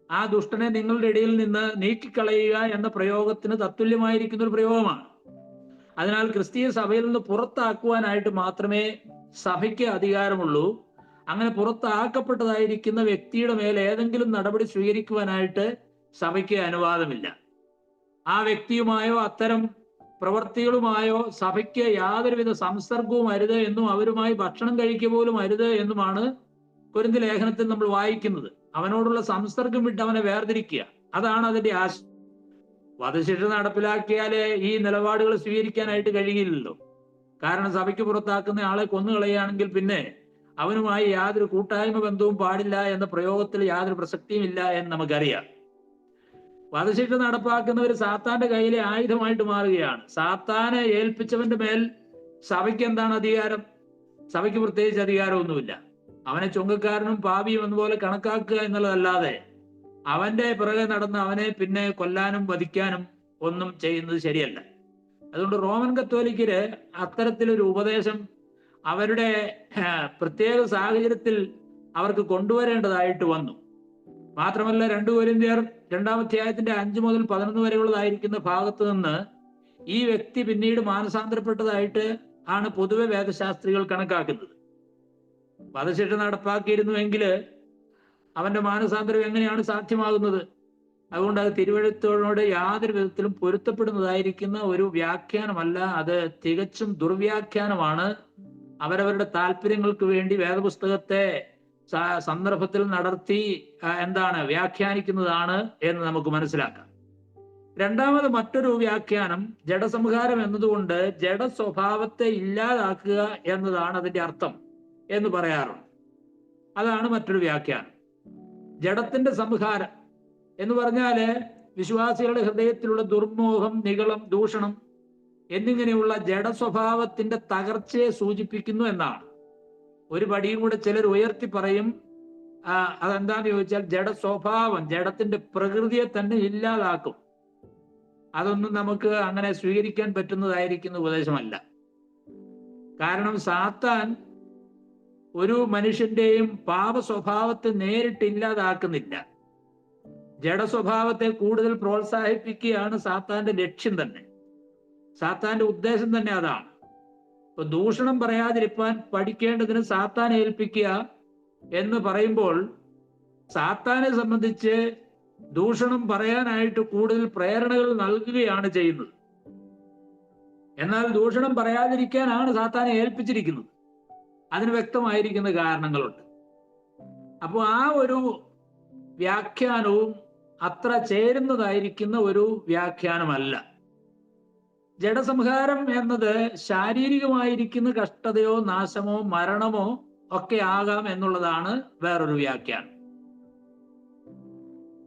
ആ ദുഷ്ടനെ നിങ്ങളുടെ ഇടയിൽ നിന്ന് നീക്കിക്കളയുക എന്ന പ്രയോഗത്തിന് തത്തുല്യമായിരിക്കുന്ന ഒരു പ്രയോഗമാണ്. അതിനാൽ ക്രിസ്തീയ സഭയിൽ നിന്ന് പുറത്താക്കുവാനായിട്ട് മാത്രമേ സഭയ്ക്ക് അധികാരമുള്ളൂ. അങ്ങനെ പുറത്താക്കപ്പെട്ടതായിരിക്കുന്ന വ്യക്തിയുടെ മേൽ ഏതെങ്കിലും നടപടി സ്വീകരിക്കുവാനായിട്ട് സഭയ്ക്ക് അനുവാദമില്ല. ആ വ്യക്തിയുമായോ അത്തരം പ്രവർത്തികളുമായോ സഭയ്ക്ക് യാതൊരുവിധ സംസർഗവും അരുത് എന്നും അവരുമായി ഭക്ഷണം കഴിക്കുക പോലും അരുത് എന്നുമാണ് കൊരിന്ത് ലേഖനത്തിൽ നമ്മൾ വായിക്കുന്നത്. അവനോടുള്ള സംസർഗം വിട്ട് അവനെ വേർതിരിക്കുക, അതാണ് അതിന്റെ ആശയം. വധശിക്ഷ നടപ്പിലാക്കിയാലേ ഈ നിലപാടുകൾ സ്വീകരിക്കാനായിട്ട് കഴിയില്ലല്ലോ. കാരണം സഭയ്ക്ക് പുറത്താക്കുന്ന ആളെ കൊന്നുകളയുകയാണെങ്കിൽ പിന്നെ അവനുമായി യാതൊരു കൂട്ടായ്മ ബന്ധവും പാടില്ല എന്ന പ്രയോഗത്തിൽ യാതൊരു പ്രസക്തിയും ഇല്ല എന്ന് നമുക്കറിയാം. വധശിക്ഷ നടപ്പാക്കുന്നവർ സാത്താന്റെ കയ്യിലെ ആയുധമായിട്ട് മാറുകയാണ്. സാത്താനെ ഏൽപ്പിച്ചവന്റെ മേൽ സഭയ്ക്ക് എന്താണ് അധികാരം? സഭയ്ക്ക് പ്രത്യേകിച്ച് അധികാരമൊന്നുമില്ല. അവനെ ചുങ്കക്കാരനും പാപിയും എന്നപോലെ കണക്കാക്കുക എന്നുള്ളതല്ലാതെ അവന്റെ പിറകെ നടന്ന് അവനെ പിന്നെ കൊല്ലാനും വധിക്കാനും ഒന്നും ചെയ്യുന്നത് ശരിയല്ല. അതുകൊണ്ട് റോമൻ കത്തോലിക്കര് അത്തരത്തിലൊരു ഉപദേശം അവരുടെ പ്രത്യേക സാഹചര്യത്തിൽ അവർക്ക് കൊണ്ടുവരേണ്ടതായിട്ട് വന്നു. മാത്രമല്ല 2 കൊരിന്ത്യർ 2-ാം അധ്യായത്തിന്റെ 5 മുതൽ 11 വരെയുള്ളതായിരിക്കുന്ന ഭാഗത്ത് നിന്ന് ഈ വ്യക്തി പിന്നീട് മാനസാന്തരപ്പെട്ടതായിട്ട് ആണ് പൊതുവെ വേദശാസ്ത്രികൾ കണക്കാക്കുന്നത്. വധശിക്ഷ നടപ്പാക്കിയിരുന്നുവെങ്കിൽ അവന്റെ മാനസാന്തരം എങ്ങനെയാണ് സാധ്യമാകുന്നത്? അതുകൊണ്ട് അത് തിരുവെഴുത്തോട് യാതൊരു വിധത്തിലും പൊരുത്തപ്പെടുന്നതായിരിക്കുന്ന ഒരു വ്യാഖ്യാനമല്ല. അത് തികച്ചും ദുർവ്യാഖ്യാനമാണ്. അവരവരുടെ താല്പര്യങ്ങൾക്ക് വേണ്ടി വേദപുസ്തകത്തെ സന്ദർഭത്തിൽ നടത്തി വ്യാഖ്യാനിക്കുന്നതാണ് എന്ന് നമുക്ക് മനസ്സിലാക്കാം. രണ്ടാമത് മറ്റൊരു വ്യാഖ്യാനം ജഡസംഹാരം എന്നതുകൊണ്ട് ജഡ സ്വഭാവത്തെ ഇല്ലാതാക്കുക എന്നതാണ് അതിന്റെ അർത്ഥം എന്ന് പറയാറുണ്ട്. അതാണ് മറ്റൊരു വ്യാഖ്യാനം. ജഡത്തിന്റെ സംഹാരം എന്ന് പറഞ്ഞാല് വിശ്വാസികളുടെ ഹൃദയത്തിലുള്ള ദുർമോഹം, നിഗളം, ദൂഷണം എന്നിങ്ങനെയുള്ള ജഡസ്വഭാവത്തിന്റെ തകർച്ചയെ സൂചിപ്പിക്കുന്നു എന്നാണ്. ഒരു പടിയും കൂടെ ചിലർ ഉയർത്തി പറയും. അതെന്താന്ന് ചോദിച്ചാൽ ജഡസ്വഭാവം, ജഡത്തിന്റെ പ്രകൃതിയെ തന്നെ ഇല്ലാതാക്കും. അതൊന്നും നമുക്ക് അങ്ങനെ സ്വീകരിക്കാൻ പറ്റുന്നതായിരിക്കുന്ന ഉപദേശമല്ല. കാരണം സാത്താൻ ഒരു മനുഷ്യന്റെയും പാപ സ്വഭാവത്തെ നേരിട്ട് ഇല്ലാതാക്കുന്നില്ല. ജഡസ്വഭാവത്തെ കൂടുതൽ പ്രോത്സാഹിപ്പിക്കുകയാണ് സാത്താന്റെ ലക്ഷ്യം തന്നെ. സാത്താന്റെ ഉദ്ദേശം തന്നെ അതാണ്. ഇപ്പൊ ദൂഷണം പറയാതിരിക്കാൻ പഠിക്കേണ്ടതിന് സാത്താനെ ഏൽപ്പിക്കുക എന്ന് പറയുമ്പോൾ സാത്താനെ സംബന്ധിച്ച് ദൂഷണം പറയാനായിട്ട് കൂടുതൽ പ്രേരണകൾ നൽകുകയാണ് ചെയ്യുന്നത്. എന്നാൽ ദൂഷണം പറയാതിരിക്കാനാണ് സാത്താനെ ഏൽപ്പിച്ചിരിക്കുന്നത്. അതിന് വ്യക്തമായിരിക്കുന്ന കാരണങ്ങളുണ്ട്. അപ്പോൾ ആ ഒരു വ്യാഖ്യാനവും അത്ര ചേരുന്നതായിരിക്കുന്ന ഒരു വ്യാഖ്യാനമല്ല. ജഡസംഹാരം എന്നത് ശാരീരികമായിരിക്കുന്ന കഷ്ടതയോ നാശമോ മരണമോ ഒക്കെ ആകാം എന്നുള്ളതാണ് വേറൊരു വ്യാഖ്യാനം.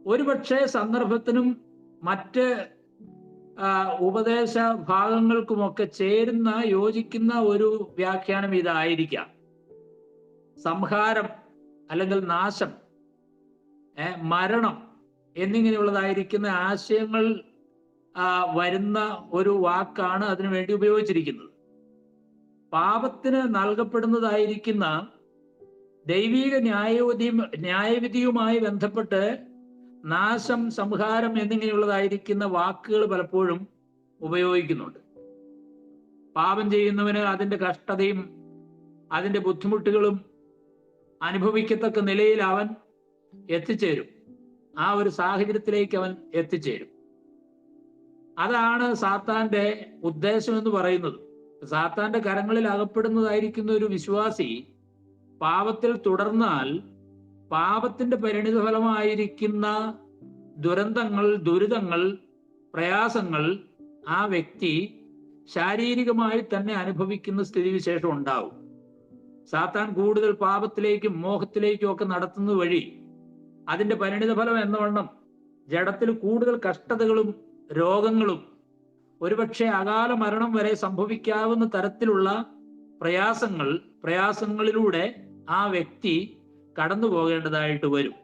ഒരുപക്ഷെ സന്ദർഭത്തിനും മറ്റ് ഉപദേശ ഭാഗങ്ങൾക്കുമൊക്കെ ചേരുന്ന യോജിക്കുന്ന ഒരു വ്യാഖ്യാനം ഇതായിരിക്കാം. സംഹാരം അല്ലെങ്കിൽ നാശം, മരണം എന്നിങ്ങനെയുള്ളതായിരിക്കുന്ന ആശയങ്ങൾ വരുന്ന ഒരു വാക്കാണ് അതിനു വേണ്ടി ഉപയോഗിച്ചിരിക്കുന്നത്. പാപത്തിന് നൽകപ്പെടുന്നതായിരിക്കുന്ന ദൈവിക ന്യായവിധിയുമായി ബന്ധപ്പെട്ട് നാശം, സംഹാരം എന്നിങ്ങനെയുള്ളതായിരിക്കുന്ന വാക്കുകൾ പലപ്പോഴും ഉപയോഗിക്കുന്നുണ്ട്. പാപം ചെയ്യുന്നവന് അതിൻ്റെ കഷ്ടതയും അതിൻ്റെ ബുദ്ധിമുട്ടുകളും അനുഭവിക്കത്തക്ക നിലയിൽ അവൻ എത്തിച്ചേരും. ആ ഒരു സാഹചര്യത്തിലേക്ക് അവൻ എത്തിച്ചേരും. അതാണ് സാത്താന്റെ ഉദ്ദേശം എന്ന് പറയുന്നത്. സാത്താന്റെ കരങ്ങളിൽ അകപ്പെടുന്നതായിരിക്കുന്ന ഒരു വിശ്വാസി പാപത്തിൽ തുടർന്നാൽ പാപത്തിന്റെ പരിണിതഫലമായിരിക്കുന്ന ദുരന്തങ്ങൾ, ദുരിതങ്ങൾ, പ്രയാസങ്ങൾ ആ വ്യക്തി ശാരീരികമായി തന്നെ അനുഭവിക്കുന്ന സ്ഥിതിവിശേഷം ഉണ്ടാവും. സാത്താൻ കൂടുതൽ പാപത്തിലേക്കും മോഹത്തിലേക്കും ഒക്കെ നടത്തുന്നത് വഴി അതിന്റെ പരിണിതഫലം എന്നവണ്ണം ജഡത്തിൽ കൂടുതൽ കഷ്ടതകളും രോഗങ്ങളും ഒരുപക്ഷെ അകാല മരണം വരെ സംഭവിക്കാവുന്ന തരത്തിലുള്ള പ്രയാസങ്ങളിലൂടെ ആ വ്യക്തി കടന്നു പോകേണ്ടതായിട്ട് വരും.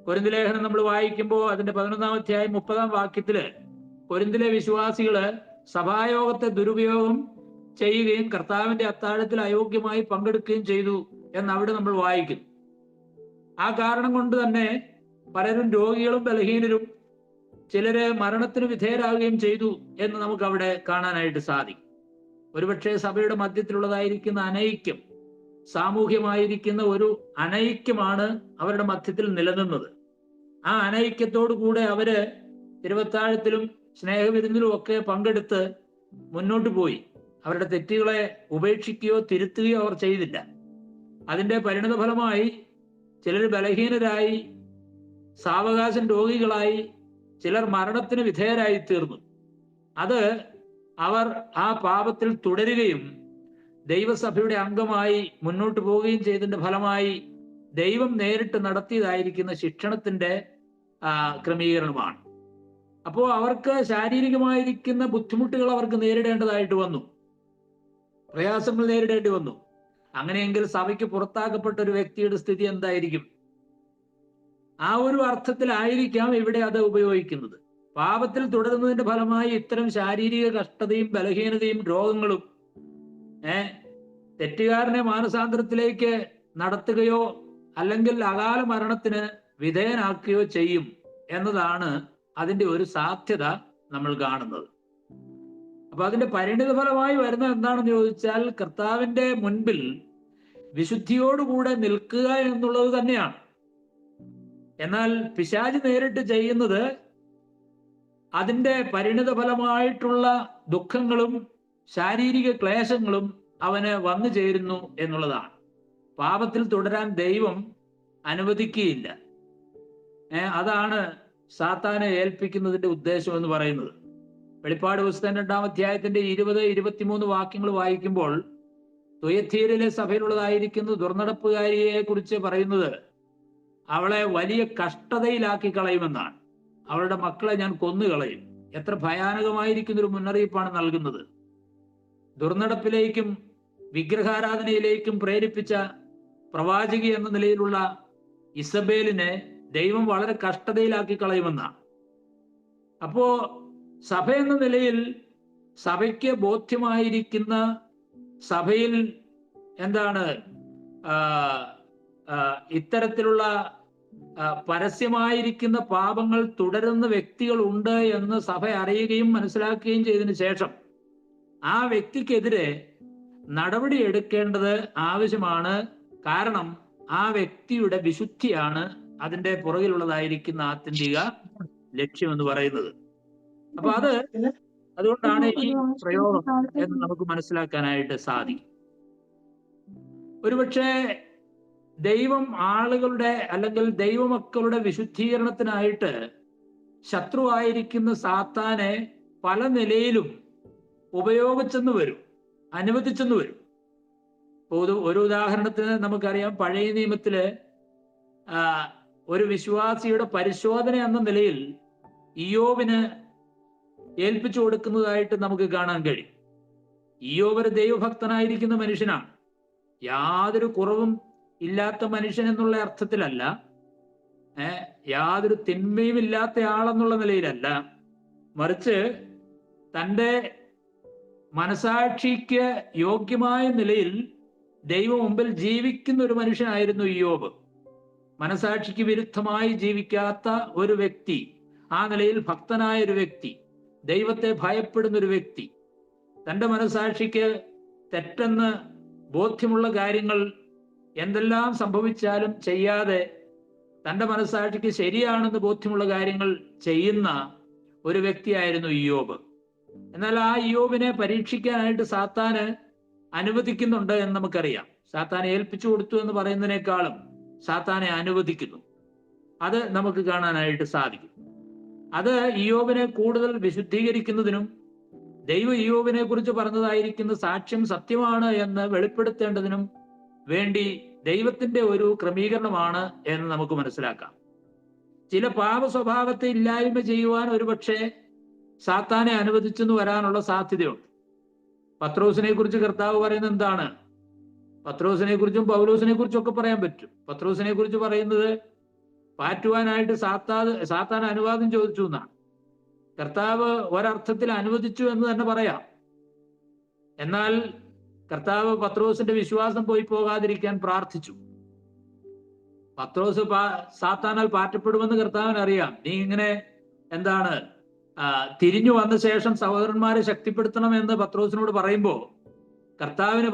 കൊരിന്ത് ലേഖനം നമ്മൾ വായിക്കുമ്പോൾ അതിന്റെ 11-ാം അധ്യായം 30-ാം വാക്യത്തില് കൊരിന്തിലെ വിശ്വാസികള് സഭായോഗത്തെ ദുരുപയോഗം ചെയ്യുകയും കർത്താവിന്റെ അത്താഴത്തിൽ അയോഗ്യമായി പങ്കെടുക്കുകയും ചെയ്തു എന്നവിടെ നമ്മൾ വായിക്കുന്നു. ആ കാരണം കൊണ്ട് തന്നെ പലരും രോഗികളും ബലഹീനരും, ചിലര് മരണത്തിന് വിധേയരാകുകയും ചെയ്തു എന്ന് നമുക്ക് അവിടെ കാണാനായിട്ട് സാധിക്കും. ഒരുപക്ഷെ സഭയുടെ മധ്യത്തിലുള്ളതായിരിക്കുന്ന അനൈക്യം, സാമൂഹ്യമായിരിക്കുന്ന ഒരു അനൈക്യമാണ് അവരുടെ മധ്യത്തിൽ നിലനിന്നത്. ആ അനൈക്യത്തോടു കൂടെ അവര് തിരുവത്താഴത്തിലും സ്നേഹവിരുന്നിലും ഒക്കെ പങ്കെടുത്ത് മുന്നോട്ട് പോയി. അവരുടെ തെറ്റുകളെ ഉപേക്ഷിക്കുകയോ തിരുത്തുകയോ അവർ ചെയ്തില്ല. അതിന്റെ പരിണിതഫലമായി ചിലർ ബലഹീനരായി, സാവകാശം രോഗികളായി, ചിലർ മരണത്തിന് വിധേയരായി തീർന്നു. അത് അവർ ആ പാപത്തിൽ തുടരുകയും ദൈവസഭയുടെ അംഗമായി മുന്നോട്ട് പോവുകയും ചെയ്തതിന്റെ ഫലമായി ദൈവം നേരിട്ട് നടത്തിയതായിരിക്കുന്ന ശിക്ഷണത്തിന്റെ ക്രമീകരണമാണ്. അപ്പോൾ അവർക്ക് ശാരീരികമായിരിക്കുന്ന ബുദ്ധിമുട്ടുകൾ അവർക്ക് നേരിടേണ്ടതായിട്ട് വന്നു, പ്രയാസങ്ങൾ നേരിടേണ്ടി വന്നു. അങ്ങനെയെങ്കിൽ സഭയ്ക്ക് പുറത്താക്കപ്പെട്ട ഒരു വ്യക്തിയുടെ സ്ഥിതി എന്തായിരിക്കും? ആ ഒരു അർത്ഥത്തിലായിരിക്കാം ഇവിടെ അത് ഉപയോഗിക്കുന്നത്. പാപത്തിൽ തുടരുന്നതിന്റെ ഫലമായി ഇത്തരം ശാരീരിക കഷ്ടതയും ബലഹീനതയും രോഗങ്ങളും തെറ്റുകാരനെ മാനസാന്തരത്തിലേക്ക് നടത്തുകയോ അല്ലെങ്കിൽ അകാല മരണത്തിന് വിധേയനാക്കുകയോ ചെയ്യും എന്നതാണ് അതിന്റെ ഒരു സാധ്യത നമ്മൾ കാണുന്നത്. അപ്പൊ അതിന്റെ പരിണിത ഫലമായി വരുന്നത് എന്താണെന്ന് ചോദിച്ചാൽ, കർത്താവിന്റെ മുൻപിൽ വിശുദ്ധിയോടുകൂടെ നിൽക്കുക എന്നുള്ളത് തന്നെയാണ്. എന്നാൽ പിശാച് നേരിട്ട് ചെയ്യുന്നത് അതിന്റെ പരിണിത ഫലമായിട്ടുള്ള ദുഃഖങ്ങളും ശാരീരിക ക്ലേശങ്ങളും അവന് വന്നു ചേരുന്നു എന്നുള്ളതാണ്. പാപത്തിൽ തുടരാൻ ദൈവം അനുവദിക്കുകയില്ല. അതാണ് സാത്താനെ ഏൽപ്പിക്കുന്നതിന്റെ ഉദ്ദേശം എന്ന് പറയുന്നത്. വെളിപ്പാട് പുസ്തകം 2-ാം അധ്യായത്തിന്റെ 20-23 വാക്യങ്ങൾ വായിക്കുമ്പോൾ തുയഥീരിലെ സഭയിലുള്ളതായിരിക്കുന്ന ദുർനടപ്പുകാരിയെ കുറിച്ച് പറയുന്നത് അവളെ വലിയ കഷ്ടതയിലാക്കി കളയുമെന്നാണ്. അവളുടെ മക്കളെ ഞാൻ കൊന്നുകളയും. എത്ര ഭയാനകമായിരിക്കുന്ന ഒരു മുന്നറിയിപ്പാണ് നൽകുന്നത്. ദുർനടപ്പിലേക്കും വിഗ്രഹാരാധനയിലേക്കും പ്രേരിപ്പിച്ച പ്രവാചകി എന്ന നിലയിലുള്ള ഇസബേലിനെ ദൈവം വളരെ കഷ്ടതയിലാക്കി കളയുമെന്നാണ്. അപ്പോ സഭ എന്ന നിലയിൽ സഭയ്ക്ക് ബോധ്യമായിരിക്കുന്ന, സഭയിൽ എന്താണ് ഇത്തരത്തിലുള്ള പരസ്യമായിരിക്കുന്ന പാപങ്ങൾ തുടരുന്ന വ്യക്തികൾ ഉണ്ട് എന്ന് സഭ അറിയുകയും മനസ്സിലാക്കുകയും ചെയ്തതിനു ശേഷം ആ വ്യക്തിക്കെതിരെ നടപടി എടുക്കേണ്ടത് ആവശ്യമാണ്. കാരണം ആ വ്യക്തിയുടെ വിശുദ്ധിയാണ് അതിന്റെ പുറകിലുള്ളതായിരിക്കുന്ന ആത്യന്തിക ലക്ഷ്യം എന്ന് പറയുന്നത്. അപ്പൊ അതുകൊണ്ടാണ് ഈ പ്രയോഗം എന്ന് നമുക്ക് മനസ്സിലാക്കാനായിട്ട് സാധിക്കും. ഒരുപക്ഷെ ദൈവം ആളുകളുടെ അല്ലെങ്കിൽ ദൈവമക്കളുടെ വിശുദ്ധീകരണത്തിനായിട്ട് ശത്രുവായിരിക്കുന്ന സാത്താനെ പല നിലയിലും ഉപയോഗിച്ചെന്ന് വരും, അനുവദിച്ചെന്ന് വരും. ഒരു ഉദാഹരണത്തിന് നമുക്കറിയാം, പഴയ നിയമത്തില് ഒരു വിശ്വാസിയുടെ പരിശോധന എന്ന നിലയിൽ ഇയ്യോബിന് ഏൽപ്പിച്ചു കൊടുക്കുന്നതായിട്ട് നമുക്ക് കാണാൻ കഴിയും. ഇയ്യോബ് ഒരു ദൈവഭക്തനായിരിക്കുന്ന മനുഷ്യനാണ്. യാതൊരു കുറവും ഇല്ലാത്ത മനുഷ്യൻ എന്നുള്ള അർത്ഥത്തിലല്ല, യാതൊരു തിന്മയും ഇല്ലാത്ത ആളെന്നുള്ള നിലയിലല്ല, മറിച്ച് തൻ്റെ മനസാക്ഷിക്ക് യോഗ്യമായ നിലയിൽ ദൈവം മുമ്പിൽ ജീവിക്കുന്ന ഒരു മനുഷ്യനായിരുന്നു ഇയ്യോബ്. മനസാക്ഷിക്ക് വിരുദ്ധമായി ജീവിക്കാത്ത ഒരു വ്യക്തി, ആ നിലയിൽ ഭക്തനായ ഒരു വ്യക്തി, ദൈവത്തെ ഭയപ്പെടുന്ന ഒരു വ്യക്തി, തൻ്റെ മനസാക്ഷിക്ക് തെറ്റെന്ന് ബോധ്യമുള്ള കാര്യങ്ങൾ എന്തെല്ലാം സംഭവിച്ചാലും ചെയ്യാതെ തൻ്റെ മനസാക്ഷിക്ക് ശരിയാണെന്ന് ബോധ്യമുള്ള കാര്യങ്ങൾ ചെയ്യുന്ന ഒരു വ്യക്തിയായിരുന്നു ഇയ്യോബ്. എന്നാൽ ആ ഇയ്യോബിനെ പരീക്ഷിക്കാനായിട്ട് സാത്താന് അനുവദിക്കുന്നുണ്ട് എന്ന് നമുക്കറിയാം. സാത്താനെ ഏൽപ്പിച്ചു കൊടുത്തു എന്ന് പറയുന്നതിനേക്കാളും സാത്താനെ അനുവദിക്കുന്നു. അത് നമുക്ക് കാണാനായിട്ട് സാധിക്കും. അത് ഇയ്യോബിനെ കൂടുതൽ വിശുദ്ധീകരിക്കുന്നതിനും ദൈവം ഇയ്യോബിനെ കുറിച്ച് പറഞ്ഞതായിരിക്കുന്ന സാക്ഷ്യം സത്യമാണ് എന്ന് വെളിപ്പെടുത്തേണ്ടതിനും വേണ്ടി ദൈവത്തിന്റെ ഒരു ക്രമീകരണമാണ് എന്ന് നമുക്ക് മനസ്സിലാക്കാം. ചില പാപ സ്വഭാവത്തെ ഇല്ലായ്മ ചെയ്യുവാൻ ഒരുപക്ഷെ സാത്താനെ അനുവദിച്ചെന്ന് വരാനുള്ള സാധ്യതയുണ്ട്. പത്രോസിനെ കുറിച്ച് കർത്താവ് പറയുന്നത് എന്താണ്? പത്രോസിനെ കുറിച്ചും പൗലോസിനെ കുറിച്ചും ഒക്കെ പറയാൻ പറ്റും. പത്രോസിനെ കുറിച്ച് പറയുന്നത് പാറ്റുവാനായിട്ട് സാത്താൻ അനുവാദം ചോദിച്ചു എന്നാണ്. കർത്താവ് ഒരർത്ഥത്തിൽ അനുവദിച്ചു എന്ന് തന്നെ പറയാം. എന്നാൽ കർത്താവ് പത്രോസിന്റെ വിശ്വാസം പോകാതിരിക്കാൻ പ്രാർത്ഥിച്ചു. പത്രോസ് സാത്താനാൽ പാറ്റപ്പെടുമെന്ന് കർത്താവിന് അറിയാം. നീ ഇങ്ങനെ എന്താണ് തിരിഞ്ഞു വന്ന ശേഷം സഹോദരന്മാരെ ശക്തിപ്പെടുത്തണം എന്ന് പത്രോസിനോട് പറയുമ്പോൾ കർത്താവിന്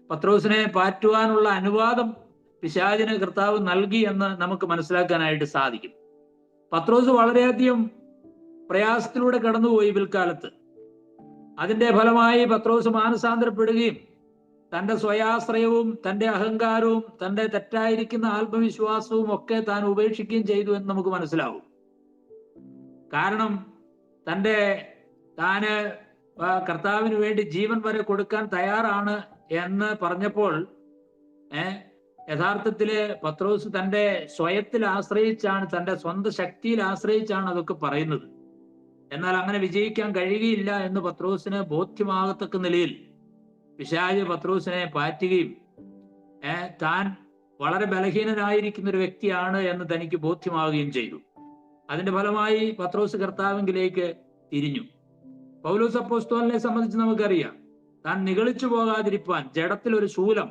പത്രോസിനെ പാറ്റുവാനുള്ള അനുവാദം പിശാചിന് കർത്താവ് നൽകി എന്ന് നമുക്ക് മനസ്സിലാക്കാനായിട്ട് സാധിക്കും. പത്രോസ് വളരെയധികം പ്രയാസത്തിലൂടെ കടന്നുപോയി പിൽക്കാലത്ത്. അതിന്റെ ഫലമായി പത്രോസ് മാനസാന്തരപ്പെടുകയും തന്റെ സ്വയാശ്രയവും തന്റെ അഹങ്കാരവും തന്റെ തെറ്റായിരിക്കുന്ന ആത്മവിശ്വാസവും ഒക്കെ താൻ ഉപേക്ഷിക്കുകയും ചെയ്തു എന്ന് നമുക്ക് മനസ്സിലാവും. കാരണം താന് കർത്താവിന് വേണ്ടി ജീവൻ വരെ കൊടുക്കാൻ തയ്യാറാണ് എന്ന് പറഞ്ഞപ്പോൾ യഥാർത്ഥത്തില് പത്രോസ് തന്റെ സ്വയത്തിൽ ആശ്രയിച്ചാണ്, തന്റെ സ്വന്തം ശക്തിയിൽ ആശ്രയിച്ചാണ് അതൊക്കെ പറയുന്നത്. എന്നാൽ അങ്ങനെ വിജയിക്കാൻ കഴിയുകയില്ല എന്ന് പത്രോസിന് ബോധ്യമാകത്തക്ക നിലയിൽ പിശാച് പത്രോസിനെ പാറ്റുകയും താൻ വളരെ ബലഹീനനായിരിക്കുന്ന ഒരു വ്യക്തിയാണ് എന്ന് തനിക്ക് ബോധ്യമാവുകയും ചെയ്തു. അതിന്റെ ഫലമായി പത്രോസ് കർത്താവിലേക്ക് തിരിഞ്ഞു. പൗലോസ് അപ്പോസ്തലനെ സംബന്ധിച്ച് നമുക്കറിയാം, താൻ നിഗളിച്ചു പോകാതിരിപ്പാൻ ജഡത്തിൽ ഒരു ശൂലം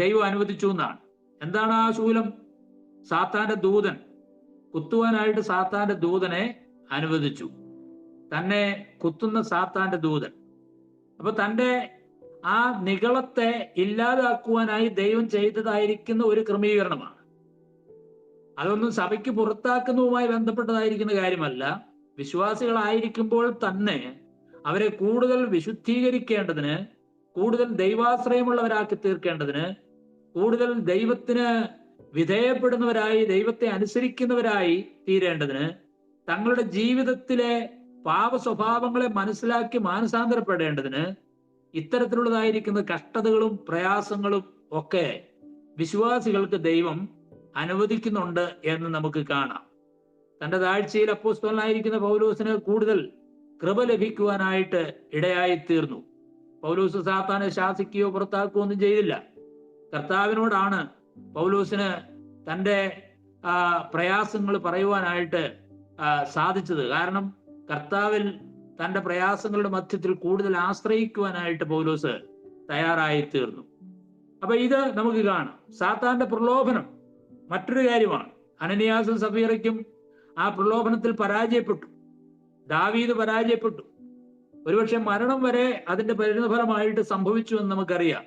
ദൈവം അനുവദിച്ചു എന്നാണ്. എന്താണ് ആ ശൂലം? സാത്താന്റെ ദൂതൻ, കുത്തുവാനായിട്ട് സാത്താന്റെ ദൂതനെ അനുവദിച്ചു, തന്നെ കുത്തുന്ന സാത്താന്റെ ദൂതൻ. അപ്പൊ തന്റെ ആ നിഗളത്തെ ഇല്ലാതാക്കുവാനായി ദൈവം ചെയ്തതായിരിക്കുന്ന ഒരു ക്രമീകരണമാണ്. അതൊന്നും സഭയ്ക്ക് പുറത്താക്കുന്നതുമായി ബന്ധപ്പെട്ടതായിരിക്കുന്ന കാര്യമല്ല. വിശ്വാസികളായിരിക്കുമ്പോൾ തന്നെ അവരെ കൂടുതൽ വിശുദ്ധീകരിക്കേണ്ടതിന്, കൂടുതൽ ദൈവാശ്രയമുള്ളവരാക്കി തീർക്കേണ്ടതിന്, കൂടുതൽ ദൈവത്തിന് വിധേയപ്പെടുന്നവരായി, ദൈവത്തെ അനുസരിക്കുന്നവരായി തീരേണ്ടതിന്, തങ്ങളുടെ ജീവിതത്തിലെ പാപ സ്വഭാവങ്ങളെ മനസ്സിലാക്കി മാനസാന്തരപ്പെടേണ്ടതിന് ഇത്തരത്തിലുള്ളതായിരിക്കുന്ന കഷ്ടതകളും പ്രയാസങ്ങളും ഒക്കെ വിശ്വാസികൾക്ക് ദൈവം അനുവദിക്കുന്നുണ്ട് എന്ന് നമുക്ക് കാണാം. തന്റെ താഴ്ചയിൽ അപ്പോസ്തലനായിരിക്കുന്ന പൗലോസിന് കൂടുതൽ കൃപ ലഭിക്കുവാനായിട്ട് ഇടയായി തീർന്നു. പൗലോസ് സാത്താനെ ശാസിക്കുകയോ പുറത്താക്കുകയോ ഒന്നും ചെയ്തില്ല. കർത്താവിനോടാണ് പൗലോസിന് തന്റെ പ്രയാസങ്ങൾ പറയുവാനായിട്ട് സാധിച്ചത്. കാരണം കർത്താവിൽ തന്റെ പ്രയാസങ്ങളുടെ മധ്യത്തിൽ കൂടുതൽ ആശ്രയിക്കുവാനായിട്ട് പൗലോസ് തയ്യാറായി തീർന്നു. അപ്പൊ ഇത് നമുക്ക് കാണാം. സാത്താന്റെ പ്രലോഭനം മറ്റൊരു കാര്യമാണ്. അനനിയാസും സഫീറയ്ക്കും ആ പ്രലോഭനത്തിൽ പരാജയപ്പെട്ടു. ദാവീദ് പരാജയപ്പെട്ടു. ഒരുപക്ഷെ മരണം വരെ അതിന്റെ പരിണതഫലമായിട്ട് സംഭവിച്ചു എന്ന് നമുക്കറിയാം.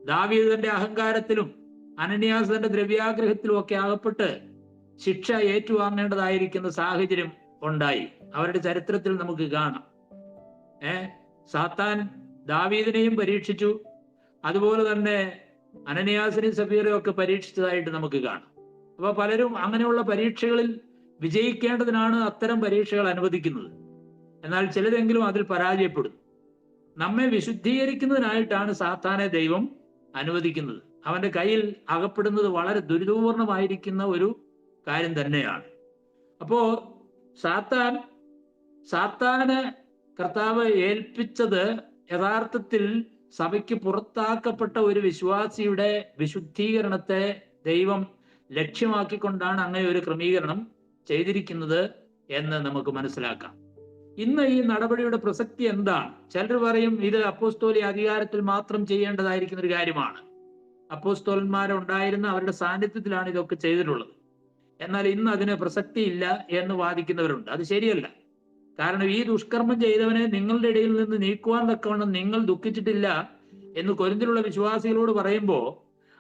ദാവീദ് തന്റെ അഹങ്കാരത്തിലും അനനിയാസ് തന്റെ ദ്രവ്യാഗ്രഹത്തിലും ഒക്കെ അകപ്പെട്ട് ശിക്ഷ ഏറ്റുവാങ്ങേണ്ടതായിരിക്കുന്ന സാഹചര്യം ഉണ്ടായി. അവരുടെ ചരിത്രത്തിൽ നമുക്ക് കാണാം. സാത്താൻ ദാവീദിനെയും പരീക്ഷിച്ചു, അതുപോലെ തന്നെ അനനിയാസിനെയും സഫീറയും ഒക്കെ പരീക്ഷിച്ചതായിട്ട് നമുക്ക് കാണാം. അപ്പൊ പലരും അങ്ങനെയുള്ള പരീക്ഷകളിൽ വിജയിക്കേണ്ടതിനാണ് അത്തരം പരീക്ഷകൾ അനുവദിക്കുന്നത്. എന്നാൽ ചിലരെങ്കിലും അതിൽ പരാജയപ്പെടുന്നു. നമ്മെ വിശുദ്ധീകരിക്കുന്നതിനായിട്ടാണ് സാത്താനെ ദൈവം അനുവദിക്കുന്നത്. അവന്റെ കയ്യിൽ അകപ്പെടുന്നത് വളരെ ദുരിതപൂർണമായിരിക്കുന്ന ഒരു കാര്യം തന്നെയാണ്. അപ്പോ സാത്താന് കർത്താവ് ഏൽപ്പിച്ചത് യഥാർത്ഥത്തിൽ സഭയ്ക്ക് പുറത്താക്കപ്പെട്ട ഒരു വിശ്വാസിയുടെ വിശുദ്ധീകരണത്തെ ദൈവം ലക്ഷ്യമാക്കിക്കൊണ്ടാണ് അങ്ങനെ ഒരു ക്രമീകരണം ചെയ്തിരിക്കുന്നത് എന്ന് നമുക്ക് മനസ്സിലാക്കാം. ഇന്ന് ഈ നടപടിയുടെ പ്രസക്തി എന്താണ്? ചിലർ പറയും ഇത് അപ്പോസ്തോലിക അധികാരത്തിൽ മാത്രം ചെയ്യേണ്ടതായിരിക്കുന്ന ഒരു കാര്യമാണ്. അപ്പോസ്തോലന്മാരുണ്ടായിരുന്ന അവരുടെ സാന്നിധ്യത്തിലാണ് ഇതൊക്കെ ചെയ്തിട്ടുള്ളത്. എന്നാൽ ഇന്ന് അതിന് പ്രസക്തിയില്ല എന്ന് വാദിക്കുന്നവരുണ്ട്. അത് ശരിയല്ല. കാരണം ഈ ദുഷ്കർമ്മം ചെയ്തവനെ നിങ്ങളുടെ ഇടയിൽ നിന്ന് നീക്കുവാൻ തക്കവണ്ണം നിങ്ങൾ ദുഃഖിച്ചിട്ടില്ല എന്ന് കൊരിന്തിലുള്ള വിശ്വാസികളോട് പറയുമ്പോൾ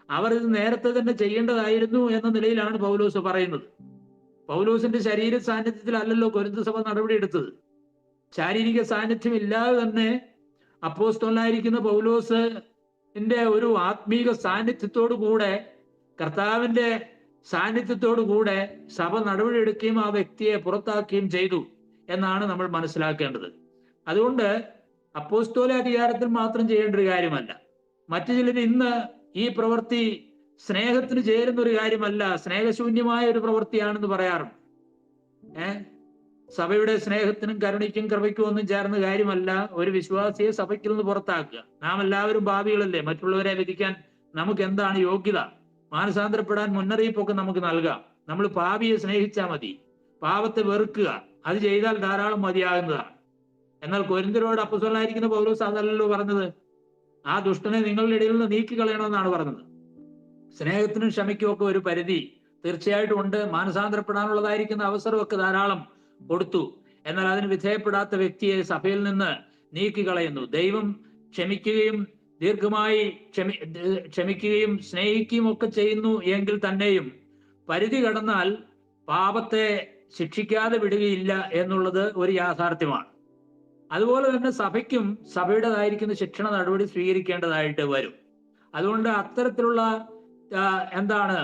അവർ ഇത് നേരത്തെ തന്നെ ചെയ്യേണ്ടതായിരുന്നു എന്ന നിലയിലാണ് പൗലോസ് പറയുന്നത്. പൗലോസിന്റെ ശരീര സാന്നിധ്യത്തിലല്ലല്ലോ കൊരിന്ത് സഭ നടപടിയെടുത്തത്. ശാരീരിക സാന്നിധ്യം ഇല്ലാതെ തന്നെ അപ്പോസ്തലനായിരിക്കുന്ന പൗലോസിന്റെ ഒരു ആത്മീക സാന്നിധ്യത്തോടു കൂടെ, കർത്താവിന്റെ സാന്നിധ്യത്തോടു കൂടെ സഭ നടപടിയെടുക്കുകയും ആ വ്യക്തിയെ പുറത്താക്കുകയും ചെയ്തു എന്നാണ് നമ്മൾ മനസ്സിലാക്കേണ്ടത്. അതുകൊണ്ട് അപ്പോസ്തോല അധികാരത്തിൽ മാത്രം ചെയ്യേണ്ട ഒരു കാര്യമല്ല. മറ്റു ചിലർ ഇന്ന് ഈ പ്രവൃത്തി സ്നേഹത്തിന് ചേരുന്ന ഒരു കാര്യമല്ല, സ്നേഹശൂന്യമായ ഒരു പ്രവൃത്തിയാണെന്ന് പറയാറുണ്ട്. സഭയുടെ സ്നേഹത്തിനും കരുണയ്ക്കും കൃപയ്ക്കും ഒന്നും ചേർന്ന കാര്യമല്ല ഒരു വിശ്വാസിയെ സഭയ്ക്കിൽ നിന്ന് പുറത്താക്കുക. നാം എല്ലാവരും പാപികളല്ലേ, മറ്റുള്ളവരെ വിധിക്കാൻ നമുക്ക് എന്താണ് യോഗ്യത? മാനസാന്തരപ്പെടാൻ മുന്നറിയിപ്പൊക്കെ നമുക്ക് നൽകാം. നമ്മൾ പാപിയെ സ്നേഹിച്ചാൽ മതി, പാപത്തെ വെറുക്കുക, അത് ചെയ്താൽ ധാരാളം മതിയാകുന്നതാണ്. എന്നാൽ കൊരിന്ത്യരോട് അപ്പോസ്തലനായിരിക്കുന്ന പൗലോസ് അതല്ലല്ലോ പറഞ്ഞത്. ആ ദുഷ്ടനെ നിങ്ങളുടെ ഇടയിൽ നിന്ന് നീക്കിക്കളയണമെന്നാണ് പറഞ്ഞത്. സ്നേഹത്തിനും ക്ഷമയ്ക്കും ഒക്കെ ഒരു പരിധി തീർച്ചയായിട്ടും ഉണ്ട്. മാനസാന്തരപ്പെടാനുള്ളതായിരിക്കുന്ന അവസരമൊക്കെ ധാരാളം കൊടുത്തു. എന്നാൽ അതിന് വിധേയപ്പെടാത്ത വ്യക്തിയെ സഭയിൽ നിന്ന് നീക്കിക്കളയുന്നു. ദൈവം ക്ഷമിക്കുകയും ദീർഘമായി ക്ഷമിക്കുകയും സ്നേഹിക്കുകയും ഒക്കെ ചെയ്യുന്നു എങ്കിൽ തന്നെയും പരിധി കടന്നാൽ പാപത്തെ ശിക്ഷിക്കാതെ വിടുകയില്ല എന്നുള്ളത് ഒരു യാഥാർത്ഥ്യമാണ്. അതുപോലെ തന്നെ സഭയ്ക്കും സഭയുടേതായിരിക്കുന്ന ശിക്ഷണ നടപടി സ്വീകരിക്കേണ്ടതായിട്ട് വരും. അതുകൊണ്ട് അത്തരത്തിലുള്ള എന്താണ്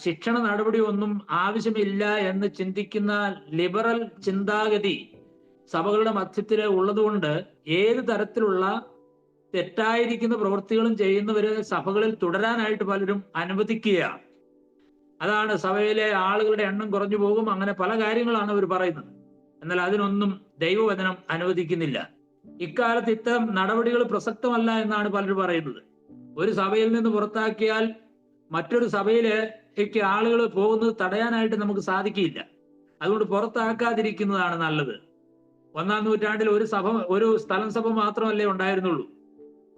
ശിക്ഷണ നടപടി ഒന്നും ആവശ്യമില്ല എന്ന് ചിന്തിക്കുന്ന ലിബറൽ ചിന്താഗതി സഭകളുടെ മധ്യത്തിൽ ഉള്ളതുകൊണ്ട് ഏത് തരത്തിലുള്ള തെറ്റായിരിക്കുന്ന പ്രവൃത്തികളും ചെയ്യുന്നവര് സഭകളിൽ തുടരാനായിട്ട് പലരും അനുവദിക്കുകയാണ്. അതാണ് സഭയിലെ ആളുകളുടെ എണ്ണം കുറഞ്ഞു പോകും, അങ്ങനെ പല കാര്യങ്ങളാണ് അവർ പറയുന്നത്. എന്നാൽ അതിനൊന്നും ദൈവവചനം അനുവദിക്കുന്നില്ല. ഇക്കാലത്ത് ഇത്തരം നടപടികൾ പ്രസക്തമല്ല എന്നാണ് പലരും പറയുന്നത്. ഒരു സഭയിൽ നിന്ന് പുറത്താക്കിയാൽ മറ്റൊരു സഭയിലേക്ക് ആളുകൾ പോകുന്നത് തടയാനായിട്ട് നമുക്ക് സാധിക്കില്ല. അതുകൊണ്ട് പുറത്താക്കാതിരിക്കുന്നതാണ് നല്ലത്. 1-ാം നൂറ്റാണ്ടിൽ ഒരു സ്ഥലം സഭ മാത്രമല്ലേ ഉണ്ടായിരുന്നുള്ളൂ.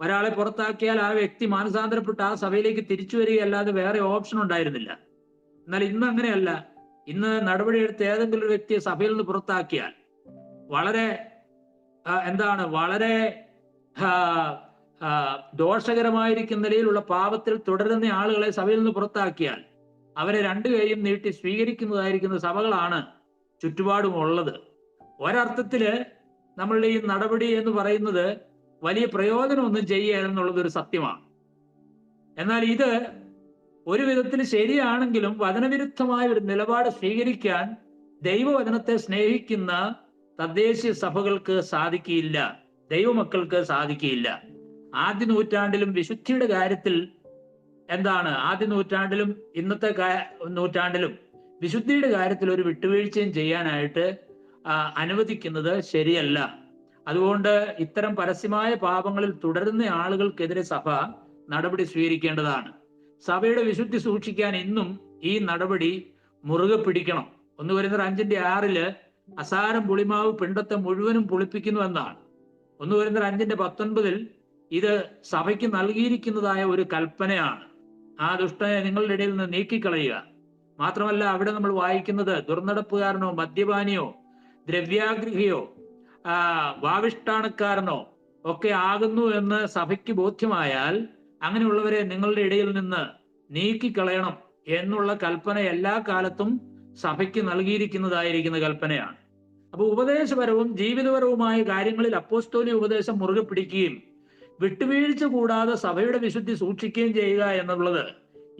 ഒരാളെ പുറത്താക്കിയാൽ ആ വ്യക്തി മാനസാന്തരപ്പെട്ട് ആ സഭയിലേക്ക് തിരിച്ചു വരികയല്ലാതെ വേറെ ഓപ്ഷൻ ഉണ്ടായിരുന്നില്ല. എന്നാൽ ഇന്ന് അങ്ങനെയല്ല. ഇന്ന് നടപടിയെടുത്ത് ഏതെങ്കിലും ഒരു വ്യക്തിയെ സഭയിൽ നിന്ന് പുറത്താക്കിയാൽ വളരെ വളരെ ദോഷകരമായിരിക്കുന്ന നിലയിലുള്ള പാപത്തിൽ തുടരുന്ന ആളുകളെ സഭയിൽ നിന്ന് പുറത്താക്കിയാൽ അവരെ രണ്ടു കൈയും നീട്ടി സ്വീകരിക്കുന്നതായിരിക്കുന്ന സഭകളാണ് ചുറ്റുപാടും ഉള്ളത്. ഒരർത്ഥത്തില് നമ്മളുടെ ഈ നടപടി എന്ന് പറയുന്നത് വലിയ പ്രയോജനമൊന്നും ചെയ്യുക എന്നുള്ളത് ഒരു സത്യമാണ്. എന്നാൽ ഇത് ഒരു വിധത്തിൽ ശരിയാണെങ്കിലും വചനവിരുദ്ധമായ ഒരു നിലപാട് സ്വീകരിക്കാൻ ദൈവവചനത്തെ സ്നേഹിക്കുന്ന തദ്ദേശീയ സഭകൾക്ക് സാധിക്കില്ല, ദൈവമക്കൾക്ക് സാധിക്കില്ല. ആദ്യ നൂറ്റാണ്ടിലും വിശുദ്ധിയുടെ കാര്യത്തിൽ ആദ്യ നൂറ്റാണ്ടിലും ഇന്നത്തെ നൂറ്റാണ്ടിലും വിശുദ്ധിയുടെ കാര്യത്തിൽ ഒരു വിട്ടുവീഴ്ചയും ചെയ്യാനായിട്ട് അനുവദിക്കുന്നത് ശരിയല്ല. അതുകൊണ്ട് ഇത്തരം പരസ്യമായ പാപങ്ങളിൽ തുടരുന്ന ആളുകൾക്കെതിരെ സഭ നടപടി സ്വീകരിക്കേണ്ടതാണ്. സഭയുടെ വിശുദ്ധി സൂക്ഷിക്കാൻ ഇന്നും ഈ നടപടി മുറുകെ പിടിക്കണം. 1 കൊരിന്ത്യർ 5:6 അസാരം പുളിമാവ് പിണ്ടത്തെ മുഴുവനും പുളിപ്പിക്കുന്നു എന്നാണ്. 1 കൊരിന്ത്യർ 5:19 ഇത് സഭയ്ക്ക് നൽകിയിരിക്കുന്നതായ ഒരു കൽപ്പനയാണ്. ആ ദുഷ്ടനെ നിങ്ങളുടെ ഇടയിൽ നിന്ന് നീക്കിക്കളയുക. മാത്രമല്ല അവിടെ നമ്മൾ വായിക്കുന്നത് ദുർനടപ്പുകാരനോ മദ്യപാനിയോ ദ്രവ്യാഗ്രഹിയോ വാവിഷ്ഠാണക്കാരനോ ഒക്കെ ആകുന്നു എന്ന് സഭയ്ക്ക് ബോധ്യമായാൽ അങ്ങനെയുള്ളവരെ നിങ്ങളുടെ ഇടയിൽ നിന്ന് നീക്കിക്കളയണം എന്നുള്ള കൽപ്പന എല്ലാ കാലത്തും സഭയ്ക്ക് നൽകിയിരിക്കുന്നതായിരിക്കുന്ന കൽപ്പനയാണ്. അപ്പൊ ഉപദേശപരവും ജീവിതപരവുമായ കാര്യങ്ങളിൽ അപ്പോസ്തോലിക ഉപദേശം മുറുകെ പിടിക്കുകയും വിട്ടുവീഴ്ച കൂടാതെ സഭയുടെ വിശുദ്ധി സൂക്ഷിക്കുകയും ചെയ്യുക എന്നുള്ളത്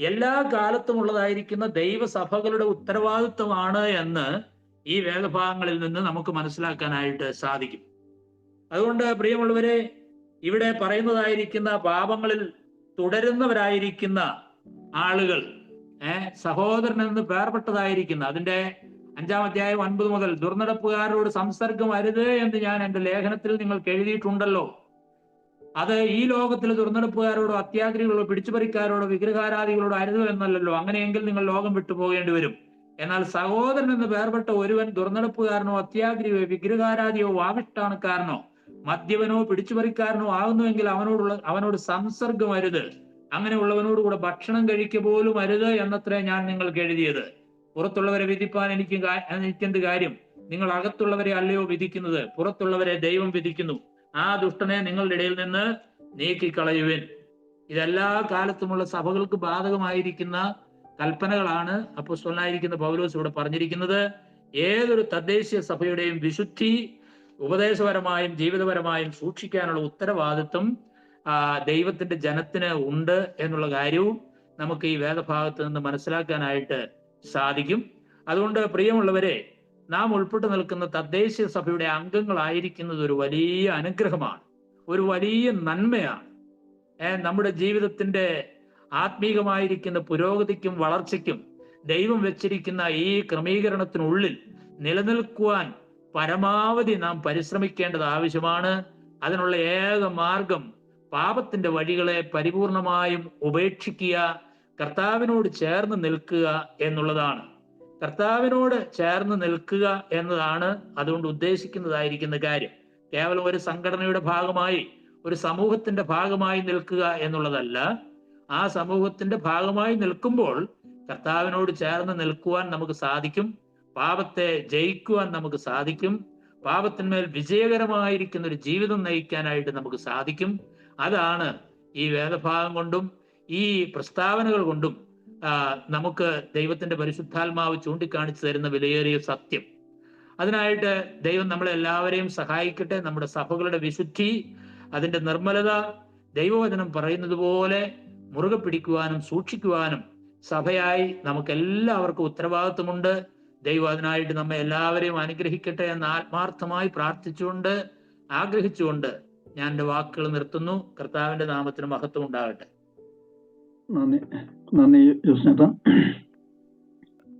എല്ലാ കാലത്തും ഉള്ളതായിരിക്കുന്ന ദൈവസഭകളുടെ ഉത്തരവാദിത്വമാണ് എന്ന് ഈ വേദഭാഗങ്ങളിൽ നിന്ന് നമുക്ക് മനസ്സിലാക്കാനായിട്ട് സാധിക്കും. അതുകൊണ്ട് പ്രിയമുള്ളവരെ, ഇവിടെ പറയുന്നതായിരിക്കുന്ന പാപങ്ങളിൽ തുടരുന്നവരായിരിക്കുന്ന ആളുകൾ, സഹോദരൻ എന്ന് പേർപ്പെട്ടതായിരിക്കുന്ന അതിന്റെ 5-ാം അധ്യായം 9 മുതൽ ദുർനടപ്പുകാരോട് സംസർഗം അരുത് എന്ന് ഞാൻ എൻ്റെ ലേഖനത്തിൽ നിങ്ങൾക്ക് എഴുതിയിട്ടുണ്ടല്ലോ. അത് ഈ ലോകത്തിൽ ദുർനടപ്പുകാരോടോ അത്യാഗ്രഹികളോടോ പിടിച്ചുപറിക്കാരോടോ വിഗ്രഹാരാധികളോടോ അരുത് എന്നല്ലല്ലോ. അങ്ങനെയെങ്കിൽ നിങ്ങൾ ലോകം വിട്ടുപോകേണ്ടി വരും. എന്നാൽ സഹോദരൻ എന്ന് പേർപ്പെട്ട ഒരുവൻ ദുർനടപ്പുകാരനോ അത്യാഗ്രഹിയോ വിഗ്രഹാരാധിയോ വാവിഷ്ഠാണക്കാരനോ മദ്യവനോ പിടിച്ചുപറിക്കാരനോ ആകുന്നുവെങ്കിൽ അവനോട് സംസർഗം അരുത്. അങ്ങനെയുള്ളവനോടുകൂടെ ഭക്ഷണം കഴിക്കുക പോലും അരുത് എന്നത്രേ ഞാൻ നിങ്ങൾക്ക് എഴുതിയത്. പുറത്തുള്ളവരെ വിധിപ്പാൻ എനിക്കെന്ത് കാര്യം? നിങ്ങൾ അകത്തുള്ളവരെ അല്ലയോ വിധിക്കുന്നത്? പുറത്തുള്ളവരെ ദൈവം വിധിക്കുന്നു. ആ ദുഷ്ടനെ നിങ്ങളുടെ ഇടയിൽ നിന്ന് നീക്കിക്കളയുവിൻ. ഇതെല്ലാ കാലത്തുമുള്ള സഭകൾക്ക് ബാധകമായിരിക്കുന്ന കൽപ്പനകളാണ് അപ്പോസ്തലനായിരിക്കുന്ന പൗലോസ് ഇവിടെ പറഞ്ഞിരിക്കുന്നത്. ഏതൊരു തദ്ദേശീയ സഭയുടെയും വിശുദ്ധി ഉപദേശപരമായും ജീവിതപരമായും സൂക്ഷിക്കാനുള്ള ഉത്തരവാദിത്വം ദൈവത്തിന്റെ ജനത്തിന് ഉണ്ട് എന്നുള്ള കാര്യവും നമുക്ക് ഈ വേദഭാഗത്ത് നിന്ന് മനസ്സിലാക്കാനായിട്ട് സാധിക്കും. അതുകൊണ്ട് പ്രിയമുള്ളവരെ, നാം ഉൾപ്പെട്ടു നിൽക്കുന്ന തദ്ദേശീയ സഭയുടെ അംഗങ്ങളായിരിക്കുന്നത് ഒരു വലിയ അനുഗ്രഹമാണ്, ഒരു വലിയ നന്മയാണ്. നമ്മുടെ ജീവിതത്തിന്റെ ആത്മീകമായിരിക്കുന്ന പുരോഗതിക്കും വളർച്ചയ്ക്കും ദൈവം വെച്ചിരിക്കുന്ന ഈ ക്രമീകരണത്തിനുള്ളിൽ നിലനിൽക്കുവാൻ പരമാവധി നാം പരിശ്രമിക്കേണ്ടത് ആവശ്യമാണ്. അതിനുള്ള ഏക മാർഗം പാപത്തിന്റെ വഴികളെ പരിപൂർണമായും ഉപേക്ഷിക്കുക, കർത്താവിനോട് ചേർന്ന് നിൽക്കുക എന്നുള്ളതാണ്. കർത്താവിനോട് ചേർന്ന് നിൽക്കുക എന്നതാണ് അതുകൊണ്ട് ഉദ്ദേശിക്കുന്നതായിരിക്കുന്ന കാര്യം. കേവലം ഒരു സംഘടനയുടെ ഭാഗമായി, ഒരു സമൂഹത്തിന്റെ ഭാഗമായി നിൽക്കുക എന്നുള്ളതല്ല. ആ സമൂഹത്തിന്റെ ഭാഗമായി നിൽക്കുമ്പോൾ കർത്താവിനോട് ചേർന്ന് നിൽക്കുവാൻ നമുക്ക് സാധിക്കും, പാപത്തെ ജയിക്കുവാൻ നമുക്ക് സാധിക്കും, പാപത്തിന്മേൽ വിജയകരമായിരിക്കുന്ന ഒരു ജീവിതം നയിക്കാനായിട്ട് നമുക്ക് സാധിക്കും. അതാണ് ഈ വേദഭാഗം കൊണ്ടും ഈ പ്രസ്താവനകൾ കൊണ്ടും നമുക്ക് ദൈവത്തിന്റെ പരിശുദ്ധാത്മാവ് ചൂണ്ടിക്കാണിച്ചു തരുന്ന വിലയേറിയ സത്യം. അതിനായിട്ട് ദൈവം നമ്മളെല്ലാവരെയും സഹായിക്കട്ടെ. നമ്മുടെ സഭകളുടെ വിശുദ്ധി, അതിന്റെ നിർമ്മലത ദൈവവചനം പറയുന്നത് പോലെ മുറുകെ പിടിക്കുവാനും സൂക്ഷിക്കുവാനും സഭയായി നമുക്ക് എല്ലാവർക്കും ഉത്തരവാദിത്വമുണ്ട്. ദൈവം അതിനായിട്ട് നമ്മെ എല്ലാവരെയും അനുഗ്രഹിക്കട്ടെ എന്ന് ആത്മാർത്ഥമായി പ്രാർത്ഥിച്ചുകൊണ്ട് ആഗ്രഹിച്ചുകൊണ്ട് ഞാൻ എൻ്റെ വാക്കുകൾ നിർത്തുന്നു. കർത്താവിന്റെ നാമത്തിന് മഹത്വം ഉണ്ടാകട്ടെ. നന്ദി ജോസ്നേട്ടാ.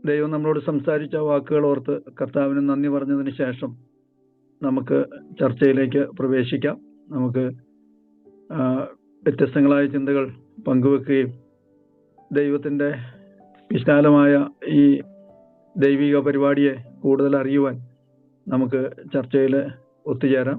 ദൈവം നമ്മളോട് സംസാരിച്ച വാക്കുകൾ ഓർത്ത് കർത്താവിന് നന്ദി പറഞ്ഞതിന് ശേഷം നമുക്ക് ചർച്ചയിലേക്ക് പ്രവേശിക്കാം. നമുക്ക് വ്യത്യസ്തങ്ങളായ ചിന്തകൾ പങ്കുവെക്കുകയും ദൈവത്തിൻ്റെ വിശാലമായ ഈ ദൈവിക പരിപാടിയെ കൂടുതൽ അറിയുവാൻ നമുക്ക് ചർച്ചയിൽ ഒത്തുചേരാം.